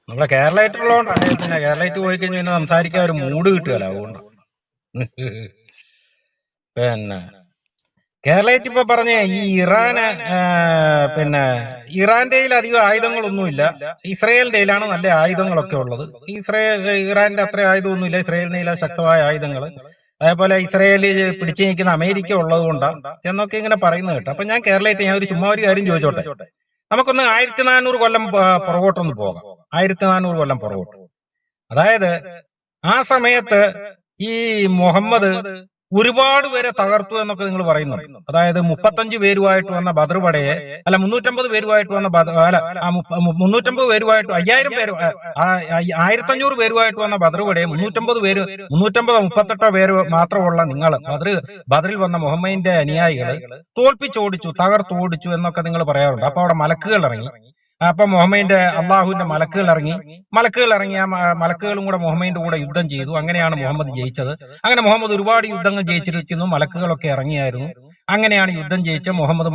നമ്മളെ കേരളമായിട്ടുള്ളതുകൊണ്ടാണ്. പിന്നെ കേരളമായിട്ട് പോയി കഴിഞ്ഞാൽ പിന്നെ സംസാരിക്കാൻ ഒരു മൂഡ് കിട്ടുകയല്ല, അതുകൊണ്ട്. പിന്നെ കേരളമായിട്ട് ഇപ്പൊ പറഞ്ഞ ഈ ഇറാന്, പിന്നെ ഇറാന്റെ കയ്യിൽ അധികം ആയുധങ്ങളൊന്നുമില്ല. ഇസ്രയേലിന്റെ കയ്യിലാണ് നല്ല ആയുധങ്ങളൊക്കെ ഉള്ളത്. ഇറാന്റെ അത്ര ആയുധമൊന്നുമില്ല, ഇസ്രയേലിന്റെ കയ്യിലെ ശക്തമായ ആയുധങ്ങൾ. അതേപോലെ ഇസ്രയേല് പിടിച്ചു നിൽക്കുന്ന അമേരിക്ക ഉള്ളത് കൊണ്ടാണ് എന്നൊക്കെ ഇങ്ങനെ പറയുന്നത് കേട്ടോ. അപ്പൊ ഞാൻ കേരളമായിട്ട് ഞാൻ ഒരു കാര്യം ചോദിച്ചോട്ടെ. നമുക്കൊന്ന് 1400 കൊല്ലം പുറകോട്ടൊന്ന് പോകാം. 1400 കൊല്ലം പുറകോട്ട്. അതായത് ആ സമയത്ത് ഈ മുഹമ്മദ് ഒരുപാട് പേരെ തകർത്തു എന്നൊക്കെ നിങ്ങൾ പറയുന്നു. അതായത് 35 പേരുമായിട്ട് വന്ന ബദർപടയെ, അല്ല 350 പേരുമായിട്ട് വന്ന 350 പേരുമായിട്ട് 5000 പേര് 1500 പേരുമായിട്ട് വന്ന ബദർപടയെ 338 പേര് മാത്രമുള്ള നിങ്ങൾ ബദറിൽ വന്ന മുഹമ്മദിന്റെ അനുയായികള് തോൽപ്പിച്ചോടിച്ചു, തകർത്തോടിച്ചു എന്നൊക്കെ നിങ്ങൾ പറയാറുണ്ട്. അപ്പൊ അവിടെ മലക്കുകൾ ഇറങ്ങി. അപ്പൊ മുഹമ്മദിന്റെ അള്ളാഹുവിന്റെ മലക്കുകൾ ഇറങ്ങി ആ മലക്കുകളും കൂടെ മുഹമ്മദിന്റെ കൂടെ യുദ്ധം ചെയ്തു. അങ്ങനെയാണ് മുഹമ്മദ് ജയിച്ചത്. അങ്ങനെ മുഹമ്മദ് ഒരുപാട് യുദ്ധങ്ങൾ ജയിച്ചിരിക്കുന്നു. മലക്കുകളൊക്കെ ഇറങ്ങിയായിരുന്നു. അങ്ങനെയാണ് യുദ്ധം ജയിച്ച മുഹമ്മദ്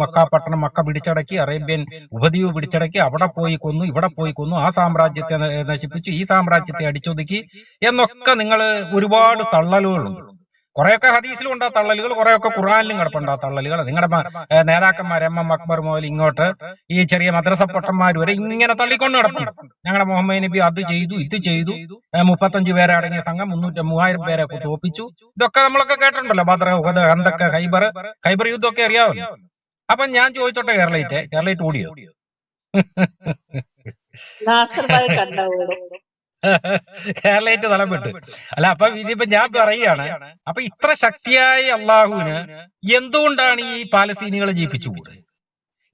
മക്ക പിടിച്ചടക്കി, അറേബ്യൻ ഉപദ്വീപ് പിടിച്ചടക്കി, അവിടെ പോയി കൊന്നു, ഇവിടെ പോയി കൊന്നു, ആ സാമ്രാജ്യത്തെ നശിപ്പിച്ചു, ഈ സാമ്രാജ്യത്തെ അടിച്ചൊതുക്കി എന്നൊക്കെ നിങ്ങൾ ഒരുപാട് തള്ളലുകളുണ്ട്. കുറെയൊക്കെ ഹദീസിലും ഉണ്ടാ തള്ളലുകൾ, കുറെയൊക്കെ ഖുർആനിലും കിടപ്പുണ്ടാ തള്ളലുകൾ. നിങ്ങളുടെ നേതാക്കന്മാർ MM അക്ബർ മുതൽ ഇങ്ങോട്ട് ഈ ചെറിയ മദ്രസ പൊട്ടന്മാർ വരെ ഇങ്ങനെ തള്ളിക്കൊണ്ട് കിടപ്പുണ്ട്. ഞങ്ങളുടെ മുഹമ്മദ് നബി അത് ചെയ്തു, ഇത് ചെയ്തു, 35 പേരെ അടങ്ങിയ സംഘം 3000 പേരെ തോപ്പിച്ചു. ഇതൊക്കെ നമ്മളൊക്കെ കേട്ടിട്ടുണ്ടല്ലോ. ബദർ, ഉഹദ്, ഹന്തക്ക്, ഖൈബർ യുദ്ധമൊക്കെ അറിയാമല്ലോ. അപ്പൊ ഞാൻ ചോദിച്ചോട്ടെ, കേരളയിട്ട് ഓടിയോ? കേരളയിട്ട് തലം വിട്ട്. അല്ല, അപ്പൊ ഇതിപ്പോ ഞാൻ പറയുകയാണ്, അപ്പൊ ഇത്ര ശക്തിയായ അള്ളാഹുവിന് എന്തുകൊണ്ടാണ് ഈ പാലസ്തീനികളെ ജയിപ്പിച്ചുകൂടെ?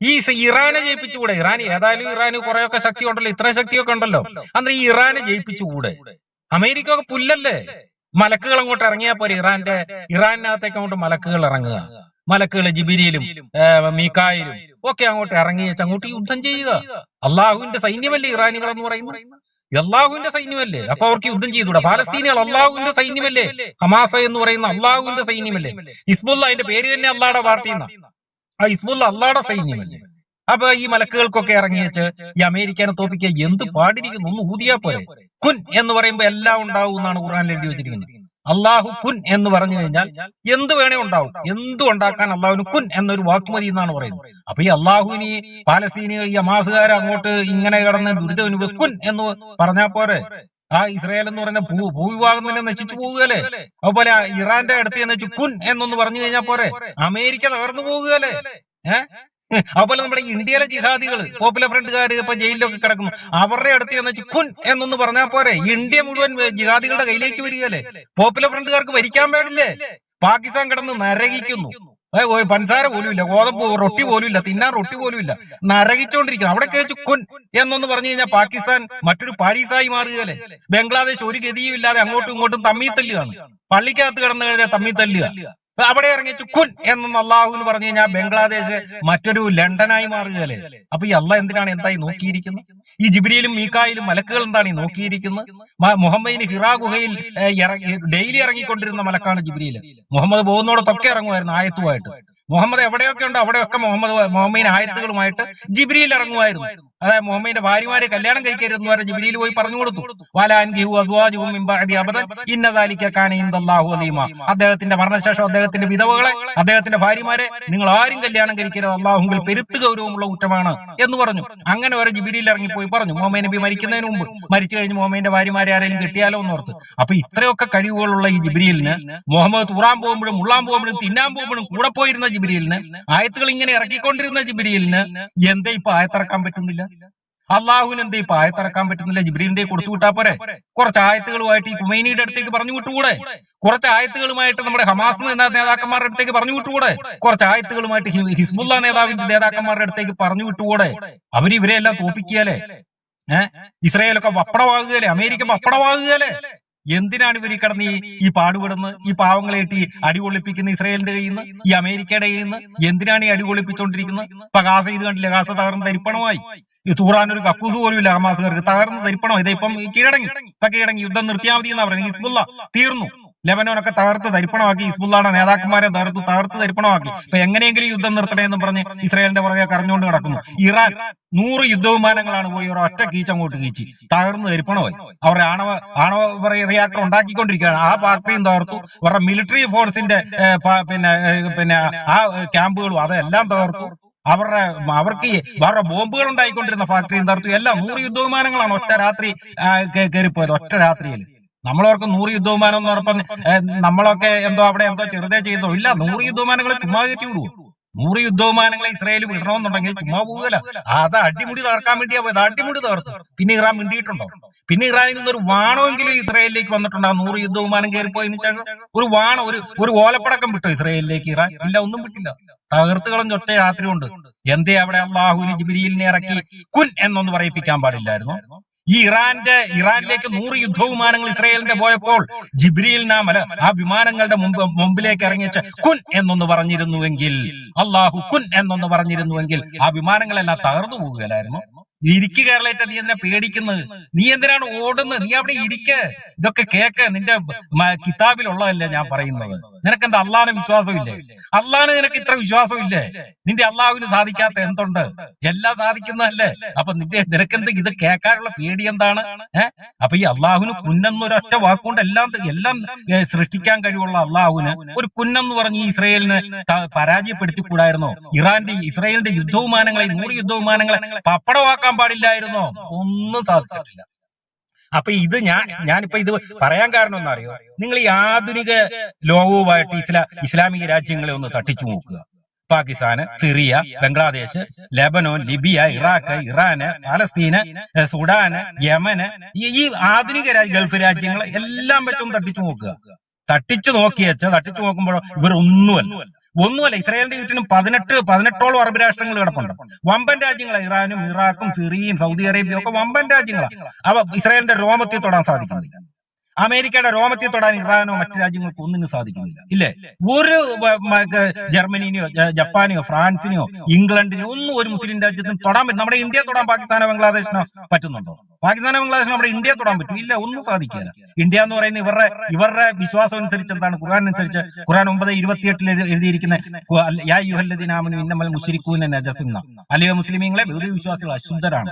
ഈ ഇറാനെ ജയിപ്പിച്ചുകൂടെ? ഇറാന് കുറെയൊക്കെ ശക്തി ഉണ്ടല്ലോ, ഇത്ര ശക്തിയൊക്കെ ഉണ്ടല്ലോ. അന്നേരം ഈ ഇറാനെ ജയിപ്പിച്ചുകൂടെ? അമേരിക്ക ഒക്കെ പുല്ലല്ലേ? മലക്കുകൾ അങ്ങോട്ട് ഇറങ്ങിയാൽ പോരെ? ഇറാനകത്തേക്ക് അങ്ങോട്ട് മലക്കുകൾ ഇറങ്ങുക. മലക്കുകൾ ജിബിരിയിലും മീക്കായിലും ഒക്കെ അങ്ങോട്ട് ഇറങ്ങി വെച്ച് അങ്ങോട്ട് യുദ്ധം ചെയ്യുക. അള്ളാഹുവിന്റെ സൈന്യമല്ലേ ഇറാനികൾ എന്ന് പറയുന്നത്? അള്ളാഹുവിന്റെ സൈന്യമല്ലേ? അപ്പൊ അവർക്ക് യുദ്ധം ചെയ്തുകൂടാ? പാലസ്തീനികൾ അള്ളാഹുവിന്റെ സൈന്യമല്ലേ? ഹമാസ എന്ന് പറയുന്ന അള്ളാഹുവിന്റെ സൈന്യമല്ലേ? ഹിസ്ബുള്ള, അതിന്റെ പേര് തന്നെ അള്ളാഹുടെ പാർട്ടിന്ന. ആ ഹിസ്ബുള്ള അള്ളാഹുടെ സൈന്യമല്ലേ? അപ്പൊ ഈ മലക്കുകൾക്കൊക്കെ ഇറങ്ങി വെച്ച് ഈ അമേരിക്കനെ തോപ്പിക്കുക എന്ത് പാടിരിക്കുന്നു? ഒന്ന് ഊതിയാ പോരെ? കുൻ എന്ന് പറയുമ്പോ എല്ലാം ഉണ്ടാവും എന്നാണ് ഖുർആനിൽ എഴുതി വെച്ചിരിക്കുന്നത്. അള്ളാഹു കുൻ എന്ന് പറഞ്ഞു കഴിഞ്ഞാൽ എന്ത് വേണേ ഉണ്ടാവും. എന്തു ഉണ്ടാക്കാൻ അള്ളാഹുവിന് കുൻ എന്നൊരു വാക്ക് മതി എന്നാണ് പറയുന്നത്. അപ്പൊ ഈ അള്ളാഹുവിന് പാലസ്തീനികൾ, ഈ ഹമാസുകാർ അങ്ങോട്ട് ഇങ്ങനെ കിടന്ന് ദുരിതം കുൻ എന്ന് പറഞ്ഞാൽ പോരെ? ആ ഇസ്രായേൽ എന്ന് പറയുന്ന ഭൂവിഭാഗം തന്നെ നശിച്ചു പോവുകയല്ലേ? അതുപോലെ ഇറാന്റെ അടുത്ത് എന്ന് വെച്ച് കുൻ എന്നൊന്ന് പറഞ്ഞു കഴിഞ്ഞാൽ പോരെ? അമേരിക്ക തകർന്നു പോവുകയല്ലേ? അതുപോലെ നമ്മുടെ ഇന്ത്യയിലെ ജിഹാദികൾ, പോപ്പുലർ ഫ്രണ്ടുകാർ ഇപ്പൊ ജയിലിലൊക്കെ കിടക്കുന്നു. അവരുടെ അടുത്ത് എന്ന് വെച്ച് കുൻ എന്നൊന്ന് പറഞ്ഞാൽ പോരെ? ഇന്ത്യ മുഴുവൻ ജിഹാദികളുടെ കയ്യിലേക്ക് വരികയല്ലേ? പോപ്പുലർ ഫ്രണ്ടുകാർക്ക് ഭരിക്കാൻ പാടില്ലേ? പാകിസ്ഥാൻ കിടന്ന് നരകിക്കുന്നു. പഞ്ചസാര പോലും ഇല്ല, ഗോതമ്പ് റൊട്ടി പോലും ഇല്ല, തിന്നാൻ റൊട്ടി പോലും ഇല്ല, നരകിച്ചോണ്ടിരിക്കുന്നു. അവിടെ കേച്ചു കുൻ എന്നൊന്ന് പറഞ്ഞു കഴിഞ്ഞാൽ പാകിസ്ഥാൻ മറ്റൊരു പാരീസായി മാറുകയല്ലേ? ബംഗ്ലാദേശ് ഒരു ഗതിയും ഇല്ലാതെ അങ്ങോട്ടും ഇങ്ങോട്ടും തമ്മി തല്ലുകയാണ്. പള്ളിക്കകത്ത് കിടന്നു കഴിഞ്ഞാൽ തമ്മി തല്ലുക. അവിടെ ഇറങ്ങി കുൻ എന്നൊന്ന് അള്ളാഹു എന്ന് പറഞ്ഞു കഴിഞ്ഞാൽ ബംഗ്ലാദേശ് മറ്റൊരു ലണ്ടനായി മാറുകയല്ലേ? അപ്പൊ ഈ അള്ളാഹ് എന്തായി നോക്കിയിരിക്കുന്നത്? ഈ ജിബ്രീലും മീക്കായിലും മലക്കുകൾ എന്താണ് ഈ നോക്കിയിരിക്കുന്നത്? മുഹമ്മദിന് ഹിറാ ഗുഹയിൽ ഡെയിലി ഇറങ്ങിക്കൊണ്ടിരുന്ന മലക്കാണ് ജിബ്രീല്. മുഹമ്മദ് പോകുന്നോടത്തൊക്കെ ഇറങ്ങുമായിരുന്നു ആയത്തുമായിട്ട്. മുഹമ്മദ് എവിടെയൊക്കെ ഉണ്ട് അവിടെയൊക്കെ മുഹമ്മദിന് ആയത്തുകളുമായിട്ട് ജിബ്രീൽ ഇറങ്ങുമായിരുന്നു. അതായത് മുഹമ്മദിന്റെ ഭാര്യമാരെ കല്യാണം കഴിക്കരുതെന്ന് വരെ ജിബ്രീൽ പോയി പറഞ്ഞു കൊടുത്തു. അദ്ദേഹത്തിന്റെ മരണശേഷം അദ്ദേഹത്തിന്റെ വിധവകളെ, അദ്ദേഹത്തിന്റെ ഭാര്യമാരെ നിങ്ങൾ ആരും കല്യാണം കഴിക്കരുത്, അള്ളാഹുവിൽ പെരുത്ത് ഗൗരവമുള്ള കുറ്റമാണ് എന്ന് പറഞ്ഞു. അങ്ങനെ വരെ ജിബ്രീൽ ഇറങ്ങിപ്പോയി പറഞ്ഞു. മുഹമ്മദ് നബി മരിക്കുന്നതിന് മുമ്പ്, മരിച്ചു കഴിഞ്ഞ് മുഹമ്മദിന്റെ ഭാര്യമാരെ ആരെങ്കിലും കിട്ടിയാലോ എന്ന് ഓർത്ത്. അപ്പൊ ഇത്രയൊക്കെ കഴിവുകളുള്ള ഈ ജിബ്രീലിന് മുഹമ്മദ് തുറാൻ പോകുമ്പോഴും മുള്ളാൻ പോകുമ്പോഴും തിന്നാൻ പോകുമ്പോഴും കൂടെ പോയിരുന്ന ജിബ്രീലിന്, ആയത്തുകൾ ഇങ്ങനെ ഇറക്കിക്കൊണ്ടിരുന്ന ജിബ്രീലിന് എന്താ ഇപ്പൊ ആയത്തിറക്കാൻ പറ്റുന്നില്ല? അള്ളാഹുവിന് എന്താ ഇപ്പൊ ആയത്തിറക്കാൻ പറ്റുന്നില്ല? ജിബ്രീലിന്റെ കൊടുത്തു വിട്ടാ പോരെ? കുറച്ച് ആയത്തുകളുമായിട്ട് ഈ ഖുമൈനിയുടെ അടുത്തേക്ക് പറഞ്ഞു വിട്ടുകൂടെ? കുറച്ച് ആയത്തുകളുമായിട്ട് നമ്മുടെ ഹമാസ് നേതാക്കന്മാരുടെ അടുത്തേക്ക് പറഞ്ഞു വിട്ടുകൂടെ? കുറച്ച് ആയത്തുകളുമായിട്ട് ഹിസ്ബുള്ള നേതാക്കന്മാരുടെ അടുത്തേക്ക് പറഞ്ഞു വിട്ടുകൂടെ? ഇവരെല്ലാം തോപ്പിക്കുകയല്ലേ? ഇസ്രായേലൊക്കെ വപ്പടമാകുകയല്ലേ? അമേരിക്ക വപ്പടമാകുകയല്ലേ? എന്തിനാണ് ഇവർ കിടന്ന് ഈ പാടുപെടുന്നത്? ഈ പാവങ്ങളെ ഇട്ട് അടികൊള്ളിപ്പിക്കുന്ന ഇസ്രായേലിന്റെ കയ്യിൽ നിന്ന്, ഈ അമേരിക്കയുടെ കയ്യിൽ നിന്ന് എന്തിനാണ് ഈ അടികൊള്ളിപ്പിച്ചുകൊണ്ടിരിക്കുന്നത്? ഇപ്പൊ ഗാസ ഇത് കണ്ടില്ലേ? ഗാസ തകർന്ന് തരിപ്പണമായി. ഈ തൂറാൻ ഒരു കക്കൂസ് പോലും ഇല്ല ഹമാസുകാർക്ക്, തകർന്ന് തരിപ്പണം. ഇതിപ്പം കീഴടങ്ങി യുദ്ധം നിർത്തിയാൽ മതി എന്നാ പറയുന്നത്. ഹിസ്ബുള്ള തീർന്നു. ലെബനോനൊക്കെ തകർത്ത് തരിപ്പണമാക്കി, ഹിസ്ബുള്ളയുടെ നേതാക്കന്മാരെ തകർത്ത് തരിപ്പണമാക്കി. ഇപ്പൊ എങ്ങനെയെങ്കിലും യുദ്ധം നിർത്തണേ എന്ന് പറഞ്ഞ് ഇസ്രായേലിന്റെ പുറകെ കരഞ്ഞുകൊണ്ട് നടക്കുന്നു. ഇറാൻ 100 യുദ്ധവിമാനങ്ങളാണ് പോയി ഒരു ഒറ്റ കീച്ചങ്ങോട്ട് കീച്ചി തകർന്ന് തരിപ്പണമായി. അവരുടെ ആണവ റിയാക്ടർ ഉണ്ടാക്കിക്കൊണ്ടിരിക്കുകയാണ്. ആ ഫാക്ടറിയും തകർത്തു. അവരുടെ മിലിറ്ററി ഫോഴ്സിന്റെ പിന്നെ ആ ക്യാമ്പുകളും അതെല്ലാം തകർത്തു. അവർക്ക് ബോംബുകൾ ഉണ്ടായിക്കൊണ്ടിരുന്ന ഫാക്ടറിയും തകർത്തു. എല്ലാം 100 യുദ്ധവിമാനങ്ങളാണ് ഒറ്റ രാത്രി കയറിപ്പോയത്. ഒറ്റ രാത്രിയിൽ നമ്മളവർക്ക് 100 യുദ്ധവിമാനം എന്ന് പറഞ്ഞപ്പോൾ നമ്മളൊക്കെ അവിടെ ചെറുതേ ചെയ്തോ? ഇല്ല, 100 യുദ്ധവിമാനങ്ങൾ ചുമ്മാ കയറ്റി വിടുവോ? 100 യുദ്ധവിമാനങ്ങളെ ഇസ്രായേൽ വിടണമെന്നുണ്ടെങ്കിൽ ചുമ്മാ പോവുകയല്ല. അത് അടിമുടി തകർക്കാൻ വേണ്ടിയാ പോയത്. അടിമുടി തകർത്തു. പിന്നെ ഇറാൻ മിണ്ടിയിട്ടുണ്ടോ? പിന്നെ ഇറാനിൽ നിന്നൊരു വാണമെങ്കിലും ഇസ്രായേലിലേക്ക് വന്നിട്ടുണ്ടോ? 100 യുദ്ധവിമാനം കയറിപ്പോയതിനു ശേഷം ഒരു ഓലപ്പടക്കം വിട്ടോ ഇസ്രായേലിലേക്ക് ഇറാൻ? ഇല്ല, ഒന്നും വിട്ടില്ല. തകർത്ത് കളഞ്ഞ ഒറ്റ രാത്രി കൊണ്ട്. എന്തേ അവിടെ അള്ളാഹുവിന് ജിബ്രീലിനെ ഇറക്കി കുൻ എന്നൊന്ന് പറയിപ്പിക്കാൻ പാടില്ലായിരുന്നു? ഈ ഇറാനിലേക്ക് 100 യുദ്ധവിമാനങ്ങൾ ഇസ്രായേലിന്റെ പോയപ്പോൾ ജിബ്രീൽ ആ വിമാനങ്ങളുടെ മുമ്പിലേക്ക് ഇറങ്ങിച്ച് കുൻ എന്നൊന്ന് പറഞ്ഞിരുന്നുവെങ്കിൽ, അള്ളാഹു കുൻ എന്നൊന്ന് പറഞ്ഞിരുന്നുവെങ്കിൽ ആ വിമാനങ്ങളെല്ലാം തകർന്നു പോകുകയല്ലായിരുന്നു? ഇരിക്ക് കേരളത്തെ, നീ എന്തിനാ പേടിക്കുന്നത്? നീ എന്തിനാണ് ഓടുന്നത്? നീ അവിടെ ഇരിക്ക്, ഇതൊക്കെ കേക്ക്. നിന്റെ കിതാബിലുള്ളതല്ലേ ഞാൻ പറയുന്നത്. നിനക്കെന്താ അള്ളാഹിന് വിശ്വാസമില്ലേ? അള്ളാഹിന് നിനക്ക് ഇത്ര വിശ്വാസമില്ലേ? നിന്റെ അള്ളാഹുവിന് സാധിക്കാത്ത എന്തുണ്ട്? എല്ലാം സാധിക്കുന്നതല്ലേ? അപ്പൊ നിനക്കെന്ത് ഇത് കേൾക്കാനുള്ള പേടി എന്താണ്? അപ്പൊ ഈ അള്ളാഹുവിന് കുന്നെന്നൊരൊറ്റ വാക്കുകൊണ്ട് എല്ലാം സൃഷ്ടിക്കാൻ കഴിവുള്ള അള്ളാഹുവിന് ഒരു കുന്നെന്ന് പറഞ്ഞ് ഈ ഇസ്രായേലിന് പരാജയപ്പെടുത്തിക്കൂടായിരുന്നോ? ഇസ്രായേലിന്റെ യുദ്ധവിമാനങ്ങളെ 100 യുദ്ധവിമാനങ്ങളെ പപ്പടമാക്കാൻ പാടില്ലായിരുന്നോ? ഒന്നും സാധിച്ചിട്ടില്ല. അപ്പൊ ഇത് ഞാനിപ്പോ ഇത് പറയാൻ കാരണം എന്താ അറിയോ? നിങ്ങൾ ഈ ആധുനിക ലോകവുമായിട്ട് ഇസ്ലാമിക രാജ്യങ്ങളെ ഒന്ന് തട്ടിച്ചു നോക്കുക. Pakistan, Syria, Bangladesh, Lebanon, Libya, Iraq, Iran, Palestine, Sudan, Yemen, ഈ ആധുനിക ഗൾഫ് രാജ്യങ്ങളെ എല്ലാം വെച്ചൊന്ന് തട്ടിച്ചു നോക്കുക. തട്ടിച്ചു നോക്കുമ്പോഴോ ഒന്നുമല്ല. ഇസ്രായേലിന്റെ ചുറ്റിനും 18ഓളം അറബ് രാഷ്ട്രങ്ങൾ കിടപ്പുണ്ട്. വമ്പൻ രാജ്യങ്ങളാണ്. ഇറാനും ഇറാഖും സിറിയയും സൗദി അറേബ്യയും ഒക്കെ വമ്പൻ രാജ്യങ്ങളാണ്. അവ ഇസ്രായേലിന്റെ രോമത്തിൽ തൊടാൻ സാധിക്കുന്നില്ല. അമേരിക്കയുടെ രോമത്തിൽ തൊടാൻ ഇറാനോ മറ്റു രാജ്യങ്ങൾക്ക് ഒന്നിനും സാധിക്കുന്നില്ല. ഇല്ലേ? ഒരു ജർമ്മനിയോ ജപ്പാനെയോ ഫ്രാൻസിനെയോ ഇംഗ്ലണ്ടിനെയോ ഒന്നും ഒരു മുസ്ലിം രാജ്യത്തിനും തൊടാൻ പറ്റും. നമ്മുടെ ഇന്ത്യയെ തൊടാൻ പാകിസ്ഥാനോ ബംഗ്ലാദേശിനോ പറ്റുന്നുണ്ടോ? പാകിസ്ഥാനോ ബംഗ്ലാദേശിനോ നമ്മുടെ ഇന്ത്യയെ തൊടാൻ പറ്റും? ഇല്ല, ഒന്നും സാധിക്കില്ല. ഇന്ത്യ എന്ന് പറയുന്ന ഇവരുടെ വിശ്വാസം അനുസരിച്ച് എന്താണ്? ഖുർആൻ അനുസരിച്ച് ഖുർആൻ 9:28 എഴുതിയിരിക്കുന്ന യാ അയ്യുഹല്ലദീന ആമനൂ ഇന്നമൽ മുശ്രികൂന നജസുൻ, അല്ലയോ മുസ്ലിമീങ്ങളെ, ബഹുദൈവ വിശ്വാസികൾ അശുദ്ധരാണ്.